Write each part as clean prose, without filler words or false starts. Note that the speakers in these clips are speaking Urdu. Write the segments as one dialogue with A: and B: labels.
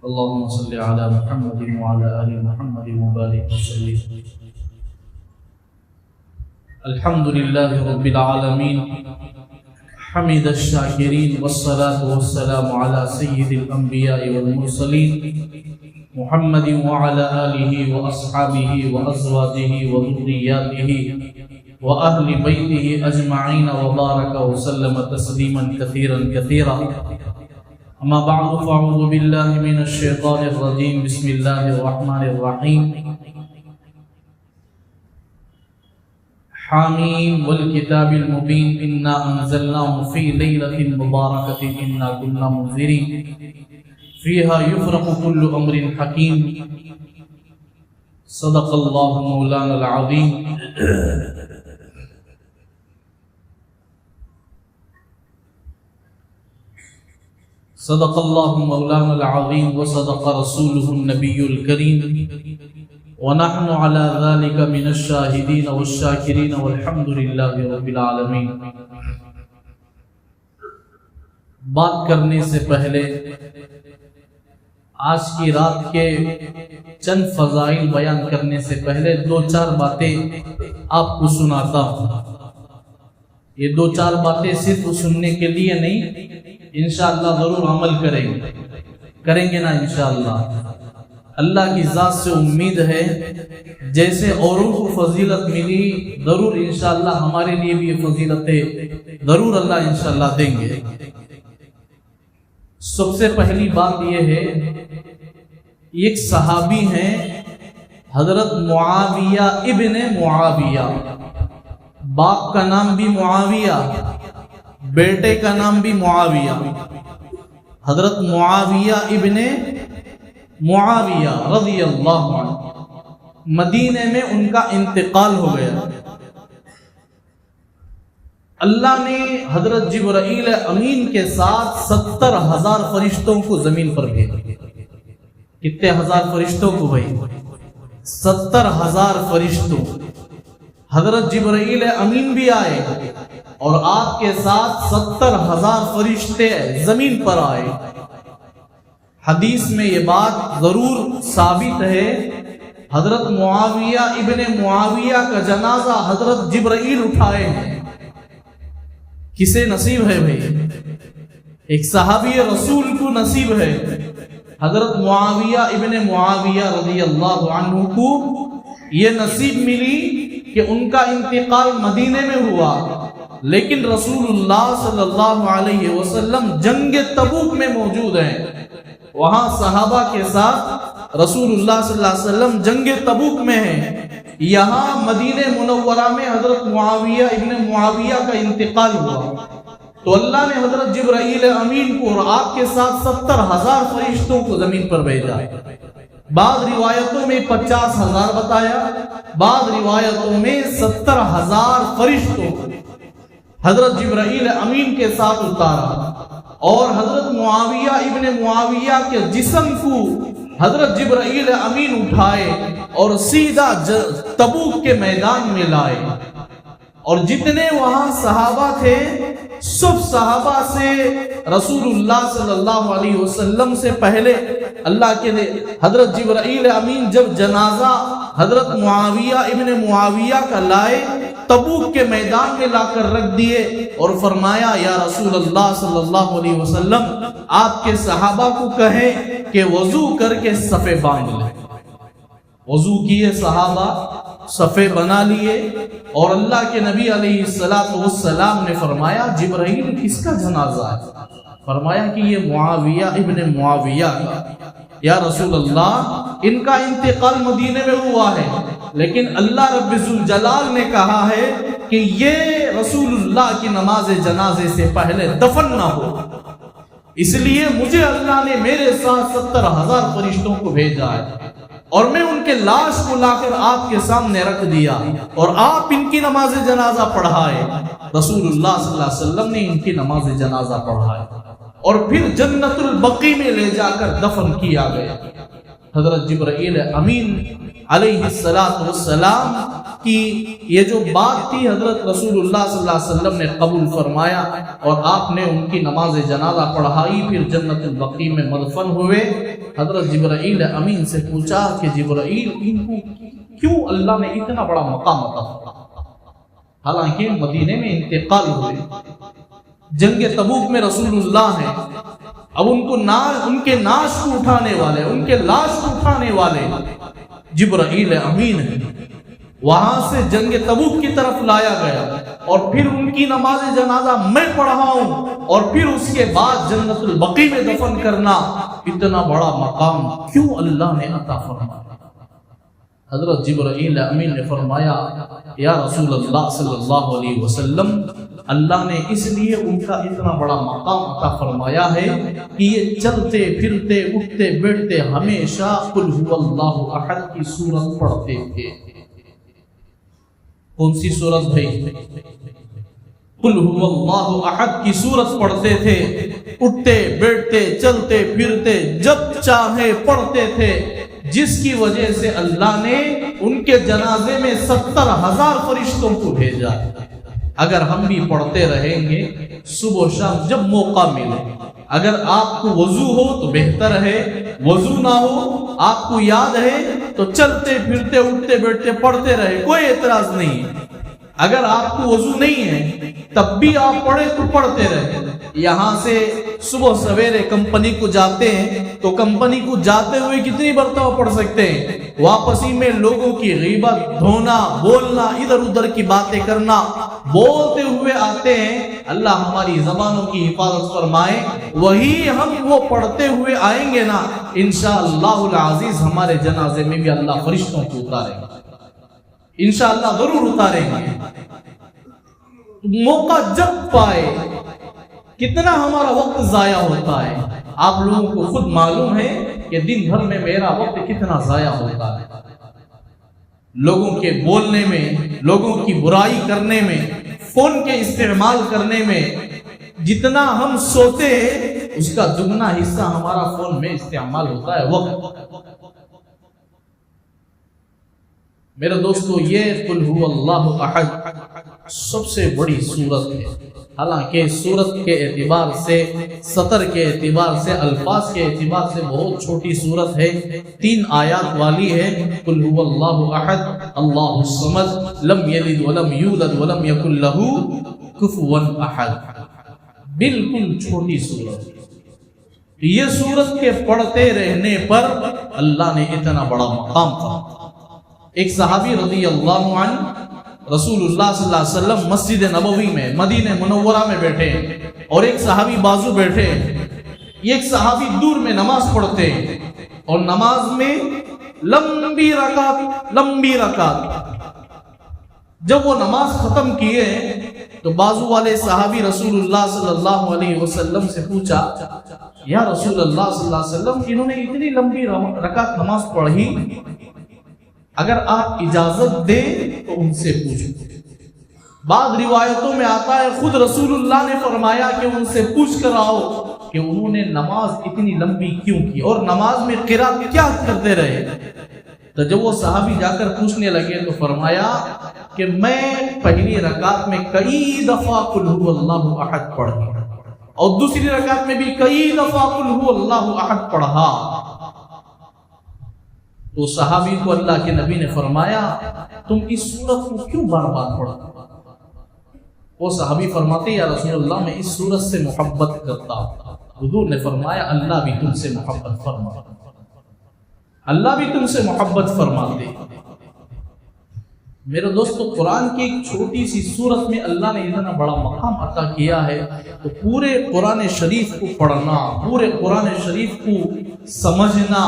A: اللهم صل على محمد وعلى آل محمد وبارك وسلم. الحمد لله رب العالمين حمد الشاكرين والصلاة والسلام على سيد الأنبياء والمرسلين محمد وعلى آله وأصحابه وأزواجه وذرياته وأهل بيته أجمعين وبارك وسلم تسليما كثيرا كثيرا. أما بعد فأعوذ بالله من الشيطان الرجيم. بسم الله الرحمن الرحيم. حاميم والكتاب المبين إنا أنزلناه في ليلة مباركة إنا كنا منذرين فيها يفرق كل أمر حكيم. صدق الله مولانا العظيم. صدق الله مولانا العظيم وصدق رسوله النبي الكريم ونحن على ذلك من الشاهدين والشاكرين والحمد لله رب العالمين. بات کرنے سے پہلے آج کی رات کے چند فضائل بیان کرنے سے پہلے دو چار باتیں آپ کو سناتا ہوں. یہ دو چار باتیں صرف سننے کے لیے نہیں، انشاءاللہ ضرور عمل کریں گے نا انشاءاللہ. اللہ کی ذات سے امید ہے جیسے اوروں کو فضیلت ملی ضرور انشاءاللہ ہمارے لیے بھی یہ فضیلتیں ضرور اللہ انشاءاللہ دیں گے. سب سے پہلی بات یہ ہے، ایک صحابی ہیں حضرت معاویہ ابن معاویہ، باپ کا نام بھی معاویہ، بیٹے کا نام بھی معاویہ. حضرت معاویہ ابن معاویہ رضی اللہ عنہ، مدینے میں ان کا انتقال ہو گیا. اللہ نے حضرت جبرائیل امین کے ساتھ 70,000 فرشتوں کو زمین پر بھیجا. کتنے ہزار فرشتوں کو بھائی؟ 70,000 فرشتوں. حضرت جبرائیل امین بھی آئے اور آپ کے ساتھ 70,000 فرشتے زمین پر آئے. حدیث میں یہ بات ضرور ثابت ہے، حضرت معاویہ ابن معاویہ کا جنازہ حضرت جبرائیل اٹھائے ہیں. کسے نصیب ہے بھائی؟ ایک صحابی رسول کو نصیب ہے. حضرت معاویہ ابن معاویہ رضی اللہ عنہ کو یہ نصیب ملی کہ ان کا انتقال مدینے میں ہوا، لیکن رسول اللہ صلی اللہ علیہ وسلم جنگ تبوک میں موجود ہیں. وہاں صحابہ کے ساتھ رسول اللہ صلی اللہ علیہ وسلم جنگ تبوک میں ہیں. یہاں مدینہ منورہ میں حضرت معاویہ ابن معاویہ کا انتقال ہوا تو اللہ نے حضرت جبرائیل امین کو اور آپ کے ساتھ 70,000 فرشتوں کو زمین پر بھیجا. بعض روایتوں میں 50,000 بتایا، بعض روایتوں میں 70,000 فرشتوں حضرت جبرائیل امین کے ساتھ اتارا اور حضرت معاویہ ابن معاویہ کے جسم کو حضرت جبرائیل امین اٹھائے اور سیدھا تبوک کے میدان میں لائے. اور جتنے وہاں صحابہ تھے سب صحابہ سے رسول اللہ صلی اللہ علیہ وسلم سے پہلے اللہ کے حضرت جبرائیل امین جب جنازہ حضرت معاویہ ابن معاویہ کا لائے، تبوک کے میدان میں لا کر رکھ دیے اور فرمایا یا رسول اللہ صلی اللہ علیہ وسلم آپ کے صحابہ کو کہیں کہ وضو کر کے صفے باندھ لیں. وضو کیے صحابہ، صفے بنا لیے اور اللہ کے نبی علیہ السلام نے فرمایا جبرائیل کس کا جنازہ ہے؟ فرمایا کہ یہ معاویہ ابن معاویہ کا. یا رسول اللہ ان کا انتقال مدینے میں ہوا ہے، لیکن اللہ رب ذوالجلال نے کہا ہے کہ یہ رسول اللہ کی نماز جنازے سے پہلے دفن نہ ہو، اس لیے مجھے اللہ نے میرے ساتھ 70,000 فرشتوں کو بھیجا ہے اور میں ان کے لاش کو لا کر آپ کے سامنے رکھ دیا اور آپ ان کی نماز جنازہ پڑھائے. رسول اللہ صلی اللہ علیہ وسلم نے ان کی نماز جنازہ پڑھائے اور پھر جنت البقیع میں لے جا کر دفن کیا گیا. حضرت جبرائیل امین علیہ السلام کی یہ جو بات تھی حضرت رسول اللہ صلی اللہ علیہ وسلم نے قبول فرمایا اور آپ نے ان کی نماز جنازہ پڑھائی، پھر جنت البقیع میں مدفن ہوئے۔ حضرت جبرائیل امین سے پوچھا کہ جبرائیل ان کو کیوں اللہ نے اتنا بڑا مقام عطا فرمایا؟ حالانکہ مدینے میں انتقال ہوئے، جنگ تبوک میں رسول اللہ ہیں، اب ان کے ناش کو اٹھانے والے، ان کے لاش کو اٹھانے والے جبرائیل امین ہیں۔ وہاں سے جنگ تبوک کی طرف لایا گیا اور پھر ان کی نماز جنازہ میں پڑھاؤں اور پھر اس کے بعد جنت البقیع میں دفن کرنا، اتنا بڑا مقام کیوں اللہ نے عطا فرمایا؟ حضرت جبرائیل امین نے فرمایا یا رسول اللہ صلی اللہ علیہ وسلم، اللہ نے اس لیے ان کا اتنا بڑا مقام عطا فرمایا ہے کہ یہ چلتے پھرتے اٹھتے بیٹھتے ہمیشہ قل هو اللہ احد کی سورت پڑھتے تھے۔ کون سی سورت بھائی؟ قل هو اللہ احد کی سورت پڑھتے تھے، اٹھتے بیٹھتے چلتے پھرتے جب چاہے پڑھتے تھے، جس کی وجہ سے اللہ نے ان کے جنازے میں 70,000 فرشتوں کو بھیجا۔ اگر ہم بھی پڑھتے رہیں گے صبح و شام جب موقع ملے، اگر آپ کو وضو ہو تو بہتر ہے، وضو نہ ہو آپ کو یاد ہے تو چلتے پھرتے اٹھتے بیٹھتے پڑھتے رہے، کوئی اعتراض نہیں ہے۔ اگر آپ کو وضو نہیں ہے تب بھی آپ پڑھے تو پڑھتے رہے۔ یہاں سے صبح سویرے کمپنی کو جاتے ہیں تو کمپنی کو جاتے ہوئے کتنی مرتبہ پڑھ سکتے ہیں؟ واپسی میں لوگوں کی غیبت، دھونا، بولنا، ادھر ادھر کی باتیں کرنا، بولتے ہوئے آتے ہیں۔ اللہ ہماری زبانوں کی حفاظت فرمائے، وہی ہم وہ پڑھتے ہوئے آئیں گے نا، انشاءاللہ العزیز ہمارے جنازے میں بھی اللہ فرشتوں کو اتاریں گے، انشاءاللہ ضرور اتاریں گے۔ موقع جب پائے، کتنا ہمارا وقت ضائع ہوتا ہے، آپ لوگوں کو خود معلوم ہے کہ دن بھر میں میرا وقت کتنا ضائع ہوتا ہے، لوگوں کے بولنے میں، لوگوں کی برائی کرنے میں، فون کے استعمال کرنے میں۔ جتنا ہم سوتے ہیں اس کا دگنا حصہ ہمارا فون میں استعمال ہوتا ہے وقت۔ میرے دوستو، یہ قل هو اللہ احد سب سے بڑی سورت ہے۔ حالانکہ سورت کے اعتبار سے، سطر کے اعتبار سے، الفاظ کے اعتبار سے بہت چھوٹی سورت ہے، 3 آیات والی ہے۔ قل هو اللہ احد اللہ الصمد لم یلد ولم یولد ولم یکن له کفوا احد، بالکل چھوٹی سورت۔ یہ سورت کے پڑھتے رہنے پر اللہ نے اتنا بڑا مقام پایا۔ ایک صحابی رضی اللہ عنہ رسول اللہ صلی اللہ علیہ وسلم مسجد نبوی میں مدینہ منورہ میں بیٹھے اور ایک صحابی بازو بیٹھے۔ ایک صحابی دور میں نماز پڑھتے اور نماز میں لمبی رکعت، جب وہ نماز ختم کیے تو بازو والے صحابی رسول اللہ صلی اللہ علیہ وسلم سے پوچھا یا رسول اللہ صلی اللہ علیہ وسلم، انہوں نے اتنی لمبی رکعت نماز پڑھی، اگر آپ اجازت دیں تو ان سے پوچھو۔ بعض روایتوں میں آتا ہے خود رسول اللہ نے فرمایا کہ ان سے پوچھ کر آؤ کہ انہوں نے نماز اتنی لمبی کیوں کی اور نماز میں قرات کیا کرتے رہے۔ تو جب وہ صحابی جا کر پوچھنے لگے تو فرمایا کہ میں پہلی رکعت میں کئی دفعہ قل هو اللہ احد پڑھا اور دوسری رکعت میں بھی کئی دفعہ قل هو اللہ احد پڑھا۔ تو صحابی کو اللہ کے نبی نے فرمایا تم اس سورت کو کیوں بار بار پڑھتے؟ وہ صحابی فرماتے یا رسول اللہ میں اس سورت سے محبت کرتا ہوں۔ حضور نے فرمایا اللہ بھی تم سے محبت فرماتا، اللہ بھی تم سے محبت فرماتے۔ میرے دوستو، قرآن کی ایک چھوٹی سی سورت میں اللہ نے اتنا بڑا مقام عطا کیا ہے، تو پورے قرآن شریف کو پڑھنا، پورے قرآن شریف کو سمجھنا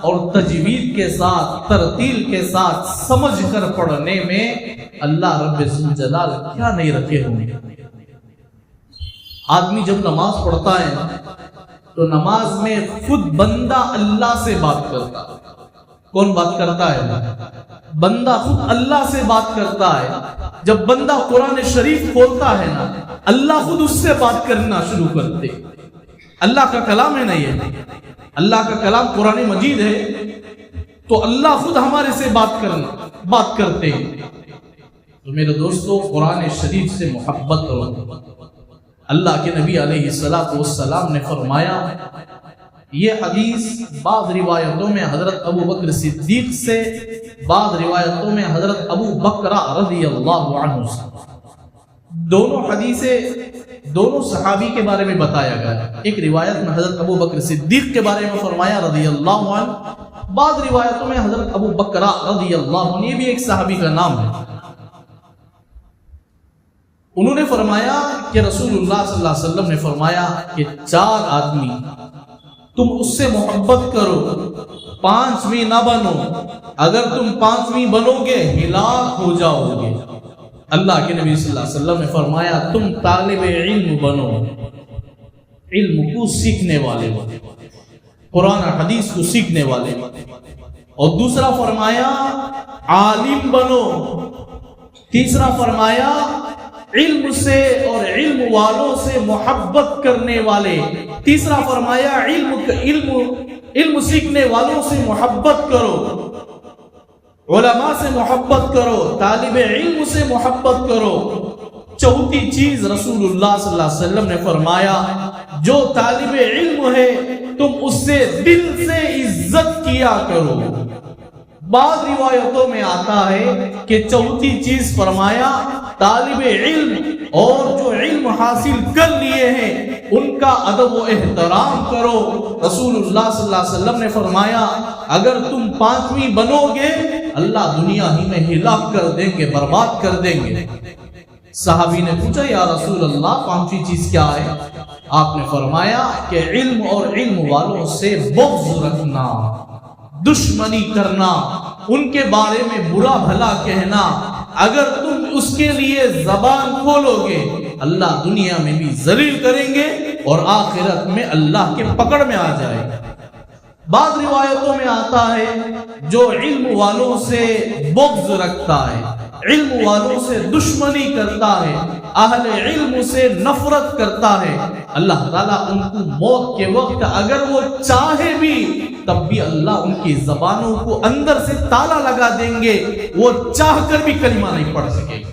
A: اور تجوید کے ساتھ، ترتیل کے ساتھ سمجھ کر پڑھنے میں اللہ رب الجلال کیا نہیں رکھے ہوں گے۔ آدمی جب نماز پڑھتا ہے تو نماز میں خود بندہ اللہ سے بات کرتا ہے۔ کون بات کرتا ہے؟ بندہ خود اللہ سے بات کرتا ہے۔ جب بندہ قرآن شریف کھولتا ہے نا، اللہ خود اس سے بات کرنا شروع کرتے۔ اللہ کا کلام ہے نا، یہ اللہ کا کلام قرآن مجید ہے، تو اللہ خود ہمارے سے بات کرتے ہیں۔ تو میرے دوستو، قرآن شریف سے محبت کرو۔ اللہ کے نبی علیہ السلام نے فرمایا، یہ حدیث بعض روایتوں میں حضرت ابو بکر صدیق سے، بعض روایتوں میں حضرت ابو بکر رضی اللہ عنہ سے، دونوں حدیثیں دونوں صحابی کے بارے میں بتایا گیا۔ ایک روایت میں حضرت ابو بکر صدیق کے بارے میں فرمایا رضی اللہ عنہ، بعض روایتوں میں حضرت ابو بکر رضی اللہ عنہ، یہ بھی ایک صحابی کا نام ہے۔ انہوں نے فرمایا کہ رسول اللہ صلی اللہ علیہ وسلم نے فرمایا کہ 4 آدمی تم اس سے محبت کرو، 5ویں نہ بنو، اگر تم 5ویں بنو گے ہلاک ہو جاؤ گے۔ اللہ کے نبی صلی اللہ علیہ وسلم نے فرمایا تم طالب علم بنو، علم کو سیکھنے والے بنو، قرآن حدیث کو سیکھنے والے بنو۔ اور دوسرا فرمایا عالم بنو، تیسرا فرمایا علم سے اور علم والوں سے محبت کرنے والے، تیسرا فرمایا علم سیکھنے والوں سے محبت کرو، علماء سے محبت کرو، طالب علم سے محبت کرو۔ چوتھی چیز رسول اللہ صلی اللہ علیہ وسلم نے فرمایا جو طالب علم ہے تم اس سے دل سے عزت کیا کرو۔ بعض روایتوں میں آتا ہے کہ چوتھی چیز فرمایا طالب علم اور جو علم حاصل کر لیے ہیں ان کا ادب و احترام کرو۔ رسول اللہ صلی اللہ علیہ وسلم نے فرمایا اگر تم 5ویں بنو گے اللہ دنیا ہی میں ہلاک کر دیں گے، برباد کر دیں گے۔ صحابی نے پوچھا یا رسول اللہ 5ویں چیز کیا ہے؟ آپ نے فرمایا کہ علم اور علم والوں سے بغض رکھنا، دشمنی کرنا، ان کے بارے میں برا بھلا کہنا۔ اگر تم اس کے لیے زبان کھولو گے اللہ دنیا میں بھی ذلیل کریں گے اور آخرت میں اللہ کے پکڑ میں آ جائے گا۔ بعض روایتوں میں آتا ہے جو علم والوں سے بغض رکھتا ہے، علم والوں سے دشمنی کرتا ہے، اہل علم سے نفرت کرتا ہے، اللہ تعالیٰ ان کو موت کے وقت اگر وہ چاہے بھی تب بھی اللہ ان کی زبانوں کو اندر سے تالا لگا دیں گے، وہ چاہ کر بھی کلمہ نہیں پڑھ سکے گا،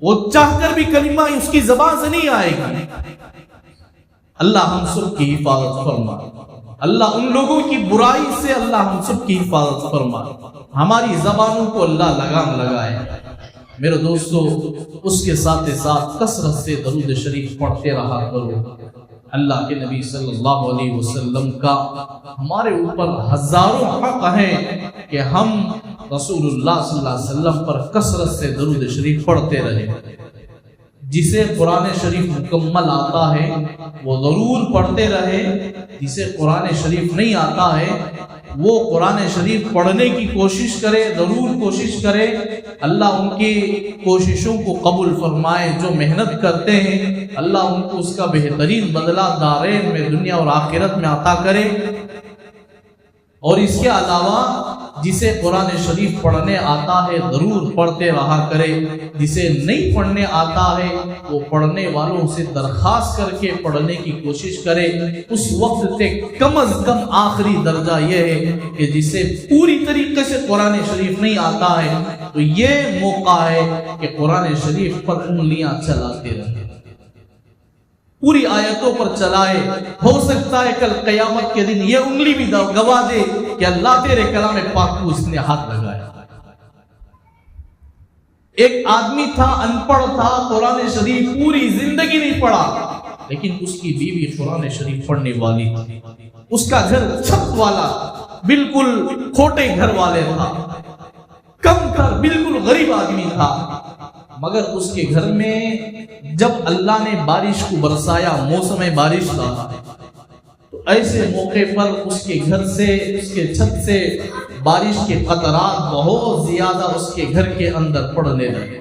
A: وہ چاہ کر بھی کلمہ اس کی زبان سے نہیں آئے گا۔ اللہ ہم سب کی حفاظت فرمائے، اللہ ان لوگوں کی برائی سے اللہ ہم سب کی حفاظت فرمائے، ہماری زبانوں کو اللہ لگام لگائے۔ میرے دوستو اس کے ساتھ ساتھ کثرت سے درود شریف پڑھتے رہا کرو۔ اللہ کے نبی صلی اللہ علیہ وسلم کا ہمارے اوپر ہزاروں حق ہیں کہ ہم رسول اللہ صلی اللہ علیہ وسلم پر کثرت سے درود شریف پڑھتے رہیں۔ جسے قرآن شریف مکمل آتا ہے وہ ضرور پڑھتے رہے، جسے قرآن شریف نہیں آتا ہے وہ قرآن شریف پڑھنے کی کوشش کرے، ضرور کوشش کرے۔ اللہ ان کی کوششوں کو قبول فرمائے، جو محنت کرتے ہیں اللہ ان کو اس کا بہترین بدلہ دارین میں دنیا اور آخرت میں عطا کرے۔ اور اس کے علاوہ جسے قرآن شریف پڑھنے آتا ہے ضرور پڑھتے رہا کرے، جسے نہیں پڑھنے آتا ہے وہ پڑھنے والوں سے درخواست کر کے پڑھنے کی کوشش کرے۔ اس وقت سے کم از کم آخری درجہ یہ ہے کہ جسے پوری طریقے سے قرآن شریف نہیں آتا ہے تو یہ موقع ہے کہ قرآن شریف پر انگلیاں چلاتے رہے، پوری آیتوں پر چلائے۔ ہو سکتا ہے کل قیامت کے دن یہ انگلی بھی گواہ دے کہ اللہ تیرے کلام پاک کو اس نے ہاتھ لگایا۔ ایک آدمی تھا، ان پڑھ تھا، قرآن شریف پوری زندگی نہیں پڑھا، لیکن اس کی بیوی قرآن شریف پڑھنے والی تھی۔ اس کا گھر چھت والا، بالکل کھوٹے گھر والے تھا، کم تر، بالکل غریب آدمی تھا، مگر اس کے گھر میں جب اللہ نے بارش کو برسایا، موسم بارش تھا، تو ایسے موقع پر اس کے گھر سے، اس کے چھت سے بارش کے قطرات بہت زیادہ اس کے گھر کے اندر پڑنے لگے۔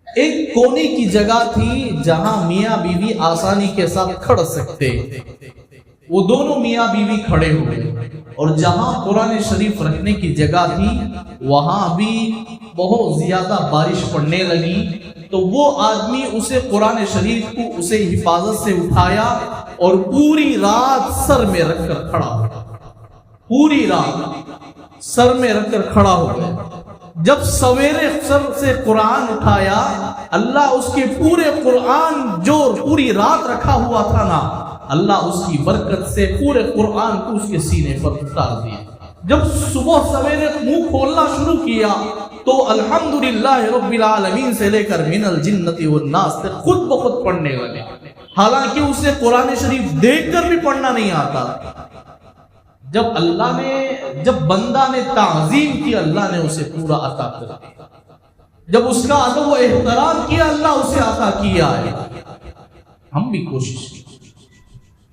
A: ایک کونے کی جگہ تھی جہاں میاں بیوی آسانی کے ساتھ کھڑ سکتے، وہ دونوں میاں بیوی کھڑے ہوئے، اور جہاں قرآن شریف رکھنے کی جگہ تھی وہاں بھی بہت زیادہ بارش پڑنے لگی، تو وہ آدمی اسے قرآن شریف کو اسے حفاظت سے اٹھایا اور پوری رات سر میں رکھ کر کھڑا ہوا، پوری رات سر میں رکھ کر کھڑا ہو گیا. جب سویرے سر سے قرآن اٹھایا, اللہ اس کے پورے قرآن جو پوری رات رکھا ہوا تھا نا, اللہ اس کی برکت سے پورے قرآن کو اس کے سینے پر اتار دیا. جب صبح سویرے منہ کھولنا شروع کیا تو الحمدللہ رب العالمین سے لے کر من الجنۃ والناس تک خود بخود پڑھنے لگے, حالانکہ اسے قرآن شریف دیکھ کر بھی پڑھنا نہیں آتا. جب بندہ نے تعظیم کی, اللہ نے اسے پورا عطا کر دیا. جب اس کا ادب و احترام کیا, اللہ اسے عطا کیا ہے. ہم بھی کوشش کی.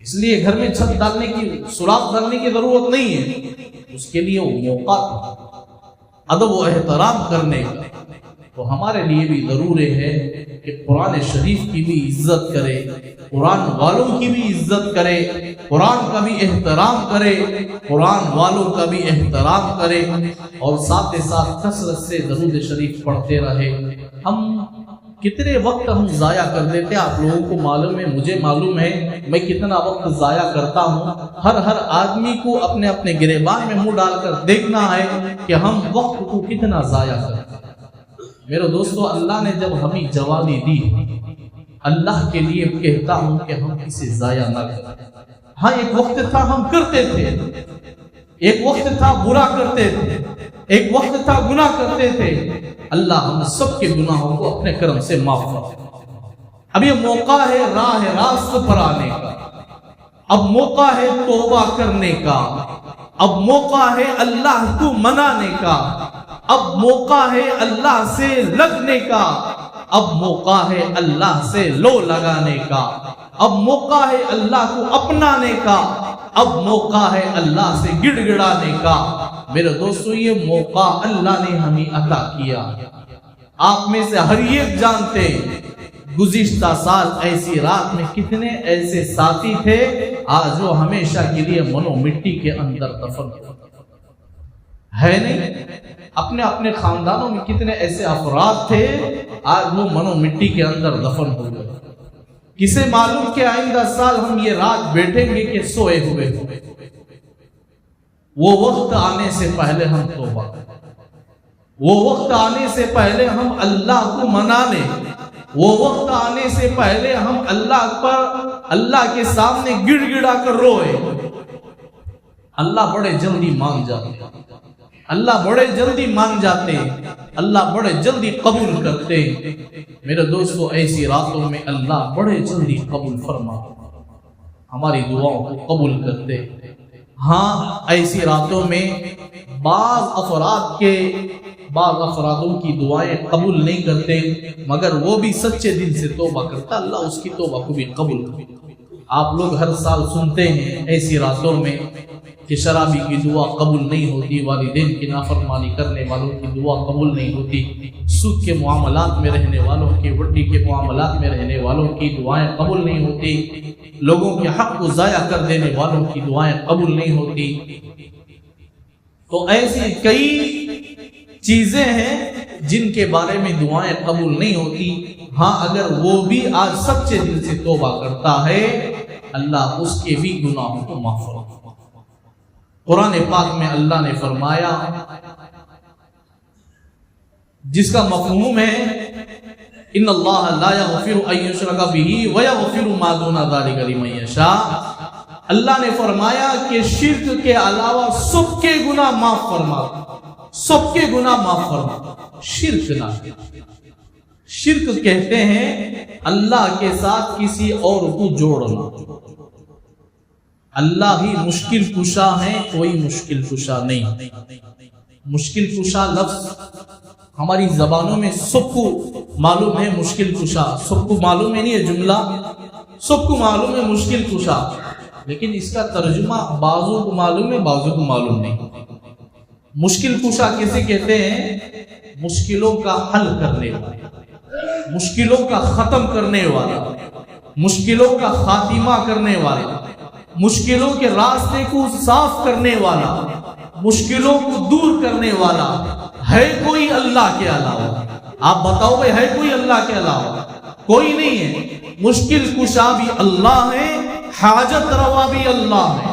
A: اس لیے گھر میں چھت ڈالنے کی, سوراخ ڈالنے کی ضرورت نہیں ہے, اس کے لیے وہ موقع تھا ادب و احترام کرنے کا. تو ہمارے لیے بھی ضروری ہے کہ قرآن شریف کی بھی عزت کرے, قرآن والوں کی بھی عزت کرے, قرآن کا بھی احترام کرے, قرآن والوں کا بھی احترام کرے, اور ساتھ ساتھ کثرت سے درود شریف پڑھتے رہے. ہم کتنے وقت ہم ضائع کر دیتے, آپ لوگوں کو معلوم ہے, مجھے معلوم ہے میں کتنا وقت ضائع کرتا ہوں. ہر آدمی کو اپنے اپنے گریبان میں منہ ڈال کر دیکھنا ہے کہ ہم وقت کو کتنا ضائع کرتے ہیں. میرے دوستو, اللہ نے جب ہمیں جوانی دی, اللہ کے لیے کہتا ہوں کہ ہم اسے ضائع نہ کریں. ہاں ایک وقت تھا ہم کرتے تھے, ایک وقت تھا برا کرتے تھے, ایک وقت تھا گناہ کرتے تھے. اللہ ہم سب کے گناہوں کو اپنے کرم سے معاف کرے. اب یہ موقع ہے راہ راست پر آنے کا, اب موقع ہے توبہ کرنے کا, اب موقع ہے اللہ کو منانے کا, اب موقع ہے اللہ سے لگنے کا, اب موقع ہے اللہ سے لو لگانے کا, اب موقع ہے اللہ کو اپنانے کا, اب موقع ہے اللہ سے گڑ گڑانے کا. میرے دوستو, یہ موقع اللہ نے ہمیں عطا کیا. آپ میں سے ہر ایک جانتے گزشتہ سال ایسی رات میں کتنے ایسے ساتھی تھے آج وہ ہمیشہ کے لیے منو مٹی کے اندر دفن ہے نہیں. اپنے اپنے خاندانوں میں کتنے ایسے افراد تھے آج وہ منو مٹی کے اندر دفن ہو گئے. کسے معلوم کہ آئندہ سال ہم یہ رات بیٹھیں گے کہ سوئے ہوئے. وہ وقت آنے سے پہلے ہم توبہ کریں, وہ وقت آنے سے پہلے ہم اللہ کو منانے, وہ وقت آنے سے پہلے ہم اللہ کے سامنے گڑ گڑا کر روئے. اللہ بڑے جلدی مان جاتے, اللہ بڑے جلدی مان جاتے, اللہ بڑے جلدی قبول کرتے. میرے دوستو, ایسی راتوں میں اللہ بڑے جلدی قبول فرما, ہماری دعاؤں کو قبول کرتے. ہاں ایسی راتوں میں بعض افرادوں کی دعائیں قبول نہیں کرتے, مگر وہ بھی سچے دل سے توبہ کرتا, اللہ اس کی توبہ کو بھی قبول کرتا. آپ لوگ ہر سال سنتے ہیں ایسی راتوں میں کہ شرابی کی دعا قبول نہیں ہوتی, والدین کی نافرمانی کرنے والوں کی دعا قبول نہیں ہوتی, سود کے معاملات میں رہنے والوں کی, وٹی کے معاملات میں رہنے والوں کی دعائیں قبول نہیں ہوتی, لوگوں کے حق کو ضائع کر دینے والوں کی دعائیں قبول نہیں ہوتی. تو ایسی کئی چیزیں ہیں جن کے بارے میں دعائیں قبول نہیں ہوتی. ہاں اگر وہ بھی آج سچے دل سے توبہ کرتا ہے, اللہ اس کے بھی گناہوں کو معاف کرے. قرآن پاک میں اللہ نے فرمایا, جس کا مفہوم ہے ان اللہ لا یغفر ان یشرک بہ ویغفر ما دون ذلک لمن یشاء. اللہ نے فرمایا کہ شرک کے علاوہ سب کے گناہ معاف فرما, سب کے گناہ معاف فرما. شرک نہ, شرک کہتے ہیں اللہ کے ساتھ کسی اور کو جوڑنا. اللہ ہی مشکل کشا ہے, کوئی مشکل کشا نہیں. مشکل کشا لفظ ہماری زبانوں میں سب کو معلوم ہے, مشکل کشا سب کو معلوم ہے, نہیں یہ جملہ سب کو معلوم ہے مشکل کشا, لیکن اس کا ترجمہ بعضوں کو معلوم ہے بعضوں کو معلوم نہیں. مشکل کشا کیسے کہتے ہیں؟ مشکلوں کا حل کرنے والا, مشکلوں کا ختم کرنے والا, مشکلوں کا خاتمہ کرنے والا, مشکلوں کے راستے کو صاف کرنے والا, مشکلوں کو دور کرنے والا. ہے کوئی اللہ کے علاوہ؟ آپ بتاؤ بھائی, ہے کوئی اللہ کے علاوہ؟ کوئی نہیں ہے. مشکل کشا بھی اللہ ہے, حاجت روا بھی اللہ ہے,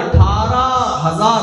A: 18,000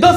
A: 10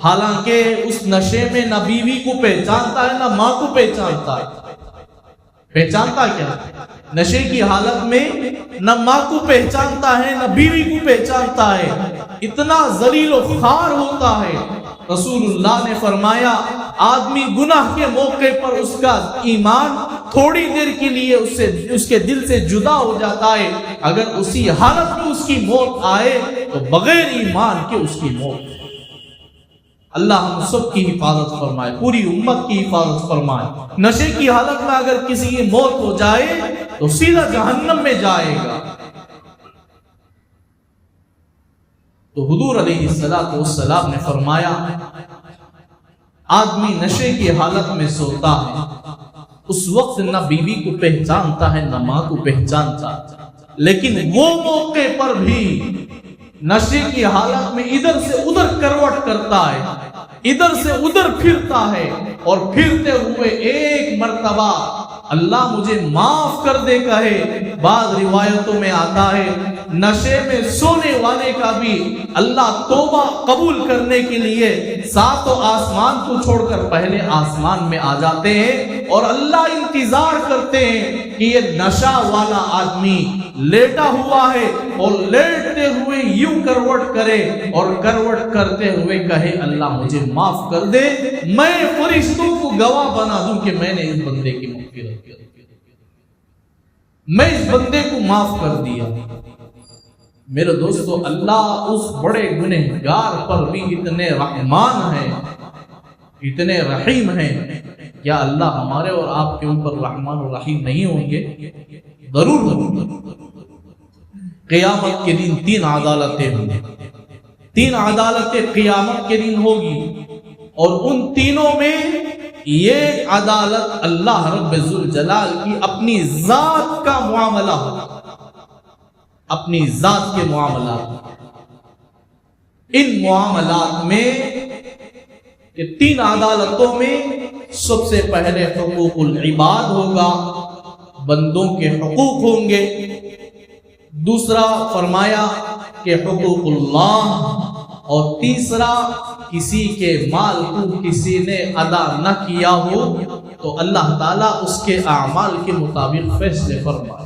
A: حالانکہ اس نشے میں نہ بیوی کو پہچانتا ہے نہ ماں کو پہچانتا ہے. پہچانتا کیا؟ نشے کی حالت میں نہ ماں کو پہچانتا ہے نہ بیوی کو پہچانتا ہے، اتنا ذلیل و خوار ہوتا ہے. رسول اللہ نے فرمایا آدمی گناہ کے موقع پر اس کا ایمان تھوڑی دیر کے لیے اس کے دل سے جدا ہو جاتا ہے، اگر اسی حالت میں اس کی موت آئے تو بغیر ایمان کے اس کی موت. اللہ ہم سب کی حفاظت فرمائے، پوری امت کی حفاظت فرمائے. نشے کی حالت میں اگر کسی کی موت ہو جائے تو سیدھا جہنم میں جائے گا. تو حضور علیہ السلام نے فرمایا آدمی نشے کی حالت میں سوتا ہے، اس وقت نہ بیوی کو پہچانتا ہے نہ ماں کو پہچانتا، لیکن وہ موقع پر بھی نشے کی حالت میں ادھر سے ادھر کروٹ کرتا ہے، ادھر سے ادھر پھرتا ہے، اور پھرتے ہوئے ایک مرتبہ اللہ مجھے معاف کر دے کہے. بعض روایتوں میں آتا ہے نشے میں سونے والے کا بھی اللہ توبہ قبول کرنے کے لیے ساتوں آسمان کو چھوڑ کر پہلے آسمان میں آ جاتے ہیں اور اللہ انتظار کرتے ہیں کہ یہ نشہ والا آدمی لیٹا ہوا ہے اور لیٹتے ہوئے یوں کروٹ کرے اور کروٹ کرتے ہوئے کہے اللہ مجھے معاف کر دے، میں فرشتوں کو گواہ بنا دوں کہ میں نے اس بندے کی مغفرت کی، میں اس بندے کو معاف کر دیا. میرے دوستو اللہ اس بڑے گنہگار پر بھی اتنے رحمان ہیں، اتنے رحیم ہیں. کیا اللہ ہمارے اور آپ کے اوپر رحمان اور رحیم نہیں ہوں گے؟ ضرور. قیامت کے دن 3 عدالتیں ہوں گی، 3 عدالتیں قیامت کے دن ہوگی، اور ان تینوں میں یہ عدالت اللہ رب ذوالجلال کی اپنی ذات کا معاملہ ہوگا، اپنی ذات کے معاملات. ان معاملات میں یہ 3 عدالتوں میں سب سے پہلے حقوق العباد ہوگا، بندوں کے حقوق ہوں گے. دوسرا فرمایا کہ حقوق اللہ، اور تیسرا کسی کے مال کو کسی نے ادا نہ کیا ہو تو اللہ تعالیٰ اس کے اعمال کے مطابق فیصلے فرمائے.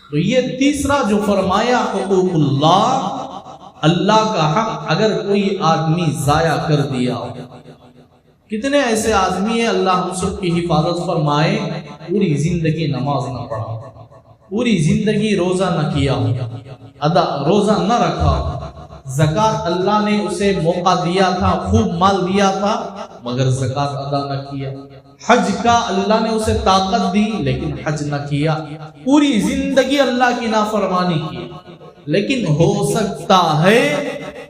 A: تو یہ تیسرا جو فرمایا حقوق اللہ، اللہ کا حق اگر کوئی آدمی ضائع کر دیا ہو. کتنے ایسے آدمی ہیں اللہ ہم سب کی حفاظت فرمائے پوری زندگی نماز نہ پڑھا، پوری زندگی روزہ نہ کیا، روزہ نہ رکھا، زکات اللہ نے اسے موقع دیا تھا، خوب مال دیا تھا مگر زکات ادا نہ کیا، حج کا اللہ نے اسے طاقت دی لیکن حج نہ کیا، پوری زندگی اللہ کی نافرمانی کی. لیکن ہو سکتا ہے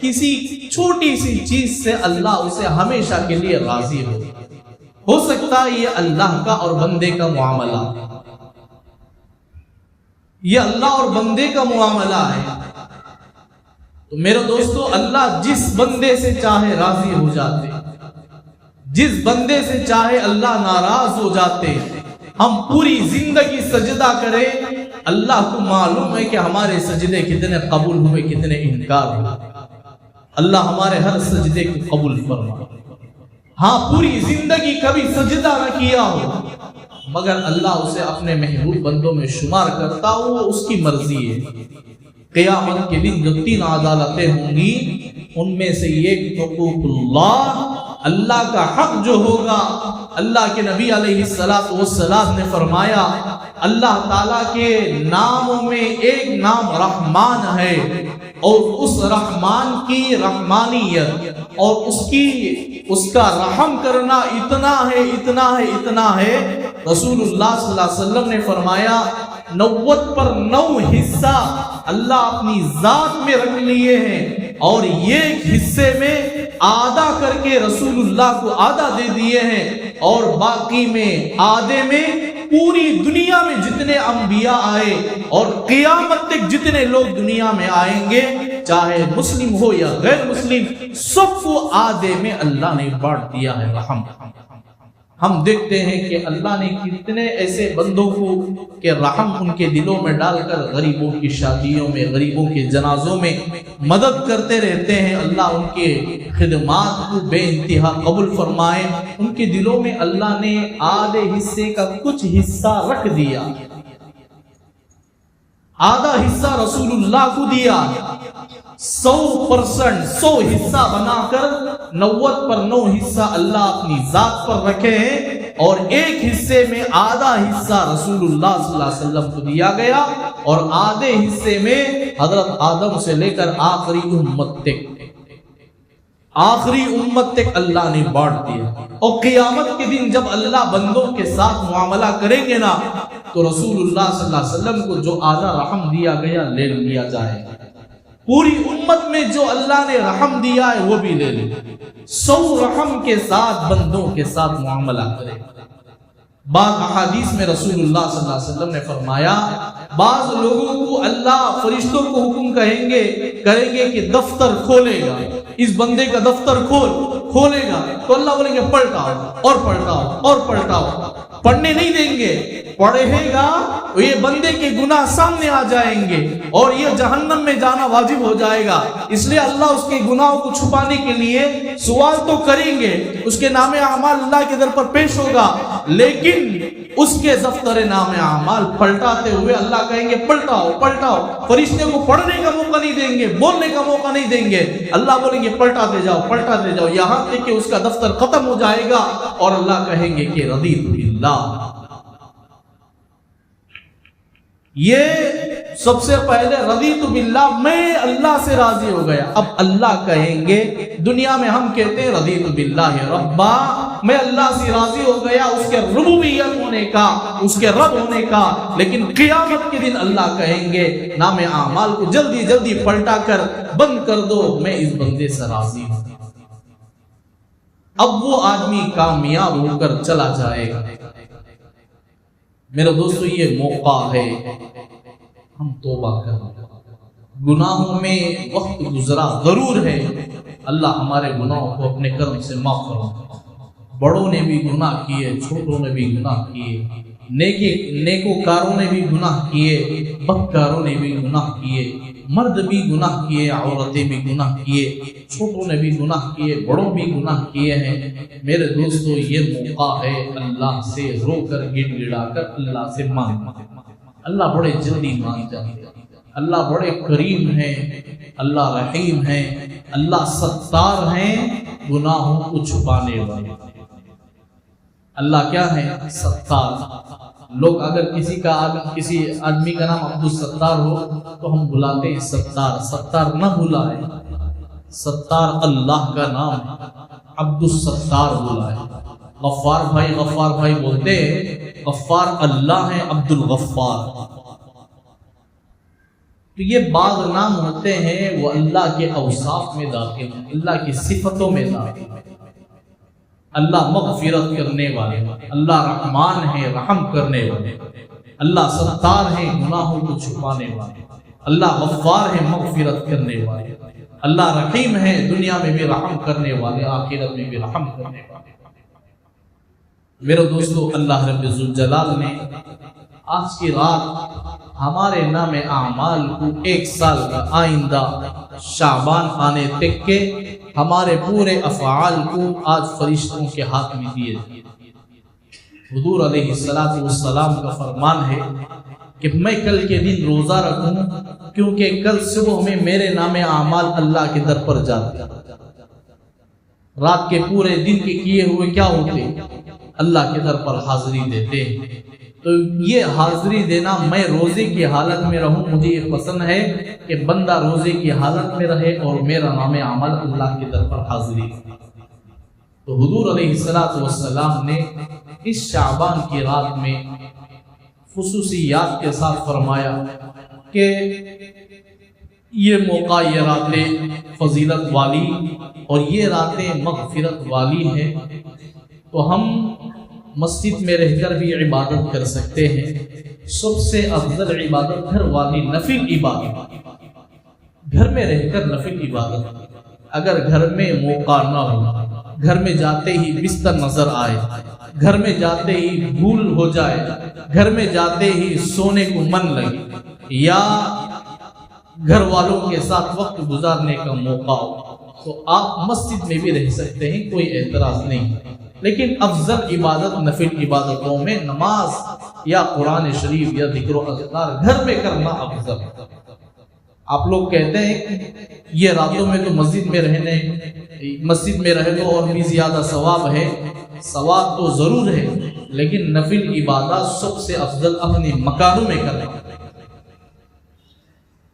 A: کسی چھوٹی سی چیز سے اللہ اسے ہمیشہ کے لیے راضی ہو سکتا ہے یہ اللہ کا اور بندے کا معاملہ، یہ اللہ اور بندے کا معاملہ ہے. تو میرے دوستو اللہ جس بندے سے چاہے راضی ہو جاتے، جس بندے سے چاہے اللہ ناراض ہو جاتے. ہم پوری زندگی سجدہ کریں، اللہ کو معلوم ہے کہ ہمارے سجدے کتنے قبول ہوئے کتنے انکار ہوئے. اللہ ہمارے ہر سجدے کو قبول فرمائے. ہاں پوری زندگی کبھی سجدہ نہ کیا ہو مگر اللہ اسے اپنے محبوب بندوں میں شمار کرتا ہو، وہ اس کی مرضی ہے. قیامت کے دن جو 3 عدالتیں ہوں گی ان میں سے ایک حقوق اللہ، اللہ کا حق جو ہوگا. اللہ کے نبی علیہ السلام نے فرمایا اللہ تعالیٰ کے ناموں میں ایک نام رحمان ہے، اور اس رحمان کی رحمانیت اور اس کا رحم کرنا اتنا ہے. رسول اللہ صلی اللہ علیہ وسلم نے فرمایا 90 پر 9 حصہ اللہ اپنی ذات میں رکھ لیے ہیں، اور ایک حصے میں آدھا کر کے رسول اللہ کو آدھا دے دیے ہیں، اور باقی میں آدھے میں پوری دنیا میں جتنے انبیاء آئے اور قیامت تک جتنے لوگ دنیا میں آئیں گے چاہے مسلم ہو یا غیر مسلم سب کو آدھے میں اللہ نے بانٹ دیا ہے رحم. ہم دیکھتے ہیں کہ اللہ نے کتنے ایسے بندوں کو کہ رحم ان کے دلوں میں ڈال کر غریبوں کی شادیوں میں، غریبوں کے جنازوں میں مدد کرتے رہتے ہیں۔ اللہ ان کے خدمات کو بے انتہا قبول فرمائے۔ ان کے دلوں میں اللہ نے آدھے حصے کا کچھ حصہ رکھ دیا، آدھا حصہ رسول اللہ کو دیا، 100% 100 حصہ بنا کر 90 پر 9 حصہ اللہ اپنی ذات پر رکھے ہیں، اور ایک حصے میں آدھا حصہ رسول اللہ صلی اللہ علیہ وسلم کو دیا گیا، اور آدھے حصے میں حضرت آدم سے لے کر آخری امت تک اللہ نے بانٹ دیا۔ اور قیامت کے دن جب اللہ بندوں کے ساتھ معاملہ کریں گے نا، تو رسول اللہ صلی اللہ علیہ وسلم کو جو آدھا رحم دیا گیا لے لیا جائے گا، پوری امت میں جو اللہ نے رحم دیا ہے وہ بھی لے لے، 100 رحم کے ساتھ بندوں کے ساتھ معاملہ کرے۔ بعض احادیث میں رسول اللہ صلی اللہ علیہ وسلم نے فرمایا، بعض لوگوں کو اللہ فرشتوں کو حکم کریں گے کہ دفتر کھولے گا، اس بندے کا دفتر کھولے گا، تو اللہ بولیں گے پلٹاؤ اور پلٹاؤ اور پلٹاؤ، پڑھنے نہیں دیں گے، پڑھے گا تو یہ بندے کے گناہ سامنے آ جائیں گے اور یہ جہنم میں جانا واجب ہو جائے گا۔ اس لیے اللہ اس کے گناہوں کو چھپانے کے لیے سوال تو کریں گے، اس کے نام اعمال اللہ کے در پر پیش ہوگا، لیکن اس کے دفتر نام اعمال پلٹاتے ہوئے اللہ کہیں گے پلٹاؤ پلٹاؤ، فرشتے کو پڑھنے کا موقع نہیں دیں گے، بولنے کا موقع نہیں دیں گے، اللہ بولیں گے پلٹاتے جاؤ، یہاں تک کہ اس کا دفتر ختم ہو جائے گا، اور اللہ کہیں گے کہ رضیت باللہ۔ یہ سب سے پہلے رضیت باللہ، میں اللہ سے راضی ہو گیا۔ اب اللہ کہیں گے، دنیا میں ہم کہتے ہیں رضیت باللہ ربا، میں اللہ سے راضی ہو گیا اس کے ربوبیت ہونے کا، اس کے رب ہونے کا، لیکن قیامت کے دن اللہ کہیں گے نام اعمال کو جلدی جلدی پلٹا کر بند کر دو، میں اس بندے سے راضی ہوں۔ اب وہ آدمی کامیاب ہو کر چلا جائے گا۔ میرے دوستو، یہ موقع ہے ہم توبہ کریں، گناہوں میں وقت گزرا ضرور ہے، اللہ ہمارے گناہوں کو اپنے کرم سے معاف فرمائے۔ بڑوں نے بھی گناہ کیے، چھوٹوں نے بھی گناہ کیے، نیکوکاروں نے بھی گناہ کیے، بدکاروں نے بھی گناہ کیے، مرد بھی گناہ کیے، عورتیں بھی گناہ کیے، چھوٹوں نے بھی گناہ کیے، بڑوں بھی گناہ کیے ہیں۔ میرے دوستو، یہ موقع ہے اللہ سے رو کر گڑ گڑا کر اللہ سے مانگ۔ اللہ بڑے جلدی مان جاتے ہیں، اللہ بڑے کریم ہیں، اللہ رحیم ہیں، اللہ ستار ہیں، گناہوں کو چھپانے والے۔ اللہ کیا ہے؟ ستار۔ لوگ اگر کسی آدمی کا نام عبد الستار ہو تو ہم بلاتے ہیں ستار۔ ستار نہ بلائے، ستار اللہ کا نام ہے، عبد الستار بلائے۔ غفار بھائی بولتے ہیں غفار اللہ ہے، عبد الغفار۔ تو یہ بعض نام ہوتے ہیں وہ اللہ کے اوصاف میں داخل ہیں، اللہ کی صفتوں میں داخل ہیں۔ اللہ مغفرت کرنے والے، اللہ رحمان ہے، رحم کرنے والے، اللہ ستار ہے، گناہوں کو چھپانے والے، اللہ غفار ہے، مغفرت کرنے والے، اللہ رحیم ہے، دنیا میں بھی رحم کرنے والے، آخرت میں بھی رحم کرنے والے۔ میرے دوستو، اللہ رب الجلال نے آج کی رات ہمارے نام اعمال کو 1 سال کا آئندہ شعبان آنے تک کے ہمارے پورے افعال کو آج فرشتوں کے ہاتھ میں دیے۔ حضور علیہ السلام کا فرمان ہے کہ میں کل کے دن روزہ رکھوں، کیونکہ کل صبح میں میرے نام اعمال اللہ کے در پر جاتے، رات کے پورے دن کے کیے ہوئے کیا ہوتے، اللہ کے در پر حاضری دیتے۔ تو یہ حاضری دینا، میں روزے کی حالت میں رہوں، مجھے یہ پسند ہے کہ بندہ روزے کی حالت میں رہے اور میرا نام عمل اللہ کے در پر حاضری۔ تو حضور علیہ السلام نے اس شعبان کی رات میں خصوصیات کے ساتھ فرمایا کہ یہ موقع، یہ راتیں فضیلت والی اور یہ راتیں مغفرت والی ہیں، تو ہم مسجد میں رہ کر بھی عبادت کر سکتے ہیں۔ سب سے افضل عبادت گھر والی نفل عبادت، گھر میں رہ کر نفل عبادت۔ اگر گھر میں موقع نہ ہو، گھر میں جاتے ہی بستر نظر آئے، گھر میں جاتے ہی بھول ہو جائے، گھر میں جاتے ہی سونے کو من لگے، یا گھر والوں کے ساتھ وقت گزارنے کا موقع ہو، تو آپ مسجد میں بھی رہ سکتے ہیں، کوئی اعتراض نہیں۔ لیکن افضل عبادت نفل عبادتوں میں نماز یا قرآن شریف یا ذکر و اذکار گھر میں کرنا افضل۔ آپ لوگ کہتے ہیں کہ یہ راتوں میں تو مسجد میں رہے تو اور بھی زیادہ ثواب ہے، ثواب تو ضرور ہے، لیکن نفل عبادت سب سے افضل اپنے مکانوں میں کریں۔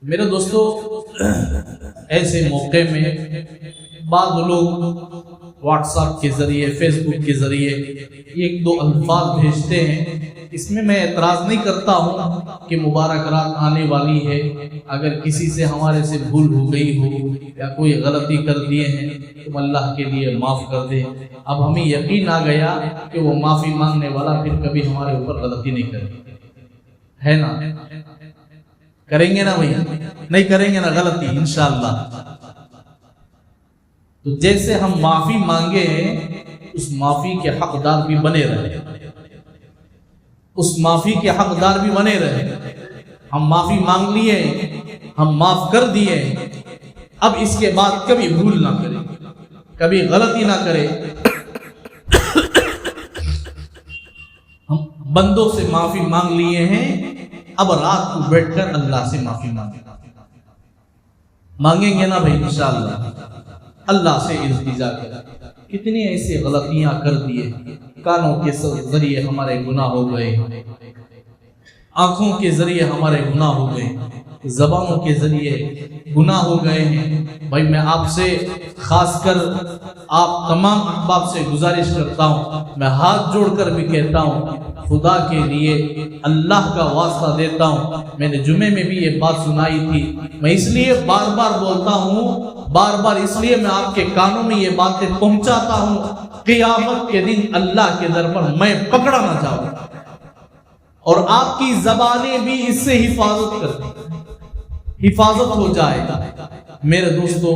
A: میرے دوستو، ایسے موقع میں بعض لوگ واٹس ایپ کے ذریعے، فیس بک کے ذریعے ایک دو الفاظ بھیجتے ہیں، اس میں اعتراض نہیں کرتا ہوں کہ مبارک رات آنے والی ہے، اگر کسی سے ہمارے سے بھول ہو گئی ہو یا کوئی غلطی کر دیے ہیں تم اللہ کے لیے معاف کر دے۔ اب ہمیں یقین آ گیا کہ وہ معافی مانگنے والا پھر کبھی ہمارے اوپر غلطی نہیں کرے، ہے نا؟ کریں گے نا بھائی؟ نہیں کریں گے نا غلطی انشاءاللہ۔ تو جیسے ہم معافی مانگے ہیں اس معافی کے حقدار بھی بنے رہے، اس معافی کے حقدار بھی بنے رہے۔ ہم معافی مانگ لیے، ہم معاف کر دیے، اب اس کے بعد کبھی بھول نہ کرے، کبھی غلطی نہ کرے۔ ہم بندوں سے معافی مانگ لیے ہیں، اب رات کو بیٹھ کر اللہ سے معافی مانگیں گے نا بھائی انشاءاللہ، اللہ سے التجا کریں۔ کتنی ایسی غلطیاں کر دیے، کانوں کے ذریعے ہمارے گناہ ہو گئے، آنکھوں کے ذریعے ہمارے گناہ ہو گئے، زبانوں کے ذریعے گناہ ہو گئے ہیں۔ بھائی میں آپ سے خاص کر آپ تمام احباب سے گزارش کرتا ہوں، میں ہاتھ جوڑ کر بھی کہتا ہوں، خدا کے لیے اللہ کا واسطہ دیتا ہوں۔ میں نے جمعے میں بھی یہ بات سنائی تھی، میں اس لیے بار بار بولتا ہوں، بار بار اس لیے میں آپ کے کانوں میں یہ باتیں پہنچاتا ہوں، قیامت کے دن اللہ کے در پر میں پکڑا نہ جاؤں، اور آپ کی زبانیں بھی اس سے حفاظت ہو جائے گا۔ میرے دوستو،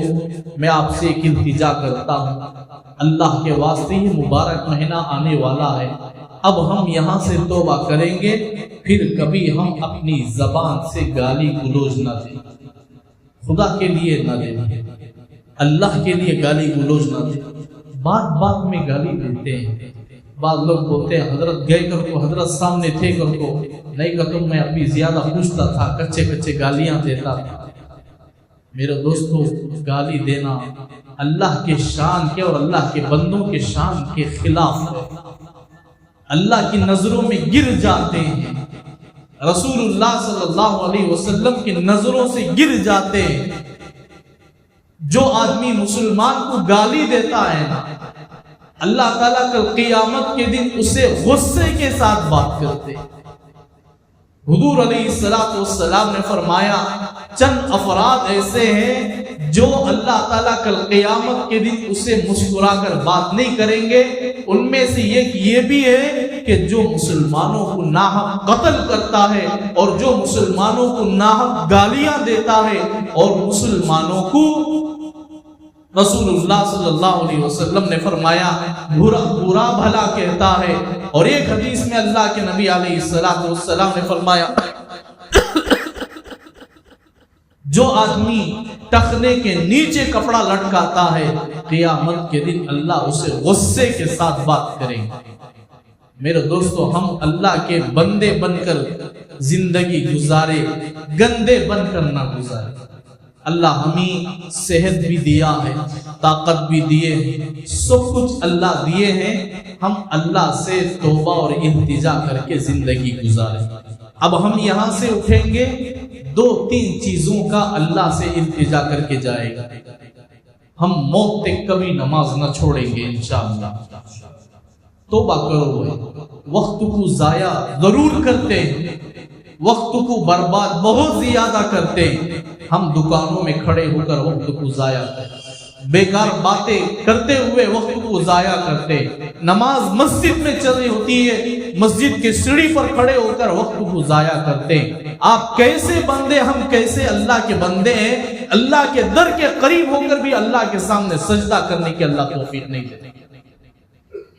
A: میں آپ سے ایک التجا کرتا ہوں، اللہ کے واسطے یہ مبارک مہینہ آنے والا ہے، اب ہم یہاں سے توبہ کریں گے، پھر کبھی ہم اپنی زبان سے گالی گلوچ نہ دیں، خدا کے لیے نہ دیں، اللہ کے لیے گالی گلوچ نہ دیں۔ بات بات میں گالی دیتے ہیں، بعض لوگ بولتے ہیں حضرت گئے کر کو، حضرت سامنے تھے کر کو، نہیں کہ تم میں ابھی زیادہ پوچھتا تھا، کچے کچے گالیاں دیتا تھا۔ میرے دوستو، گالی دینا اللہ کے شان کے اور اللہ کے بندوں کے شان کے خلاف ہے، اللہ کی نظروں میں گر جاتے ہیں، رسول اللہ صلی اللہ علیہ وسلم کی نظروں سے گر جاتے ہیں۔ جو آدمی مسلمان کو گالی دیتا ہے نا، اللہ تعالیٰ کل قیامت کے دن اسے غصے کے ساتھ بات کرتے ہیں۔ حضور علیہ السلام نے فرمایا، چند افراد ایسے ہیں جو اللہ تعالیٰ کل قیامت کے دن اسے مسکرا کر بات نہیں کریں گے، ان میں سے یہ بھی ہے کہ جو مسلمانوں کو ناحق قتل کرتا ہے، اور جو مسلمانوں کو ناحق گالیاں دیتا ہے، اور مسلمانوں کو رسول اللہ صلی اللہ علیہ وسلم نے فرمایا برا بھلا کہتا ہے۔ اور ایک حدیث میں اللہ کے نبی علیہ السلام نے فرمایا، جو آدمی ٹخنے کے نیچے کپڑا لٹکاتا ہے، قیامت کے دن اللہ اسے غصے کے ساتھ بات کریں گے۔ میرے دوستو، ہم اللہ کے بندے بن کر زندگی گزارے، گندے بن کر نہ گزارے۔ اللہ ہمیں صحت بھی دیا ہے، طاقت بھی دیے ہیں، سب کچھ اللہ دیے ہیں، ہم اللہ سے توبہ اور التجا کر کے زندگی گزاریں۔ اب ہم یہاں سے اٹھیں گے، 2-3 چیزوں کا اللہ سے التجا کر کے جائے گا۔ ہم موت تک کبھی نماز نہ چھوڑیں گے انشاءاللہ۔ توبہ کرو، وقت کو ضائع ضرور کرتے ہیں، وقت کو برباد بہت زیادہ کرتے ہیں۔ ہم دکانوں میں کھڑے ہو کر وقت کو ضائع کرتے، بیکار باتیں کرتے ہوئے وقت کو ضائع کرتے۔ نماز مسجد میں چل رہی ہوتی ہے، مسجد کے سیڑھی پر کھڑے ہو کر وقت کو ضائع کرتے۔ آپ کیسے بندے، ہم کیسے اللہ کے بندے ہیں، اللہ کے در کے قریب ہو کر بھی اللہ کے سامنے سجدہ کرنے کی اللہ توفیق نہیں دیتے۔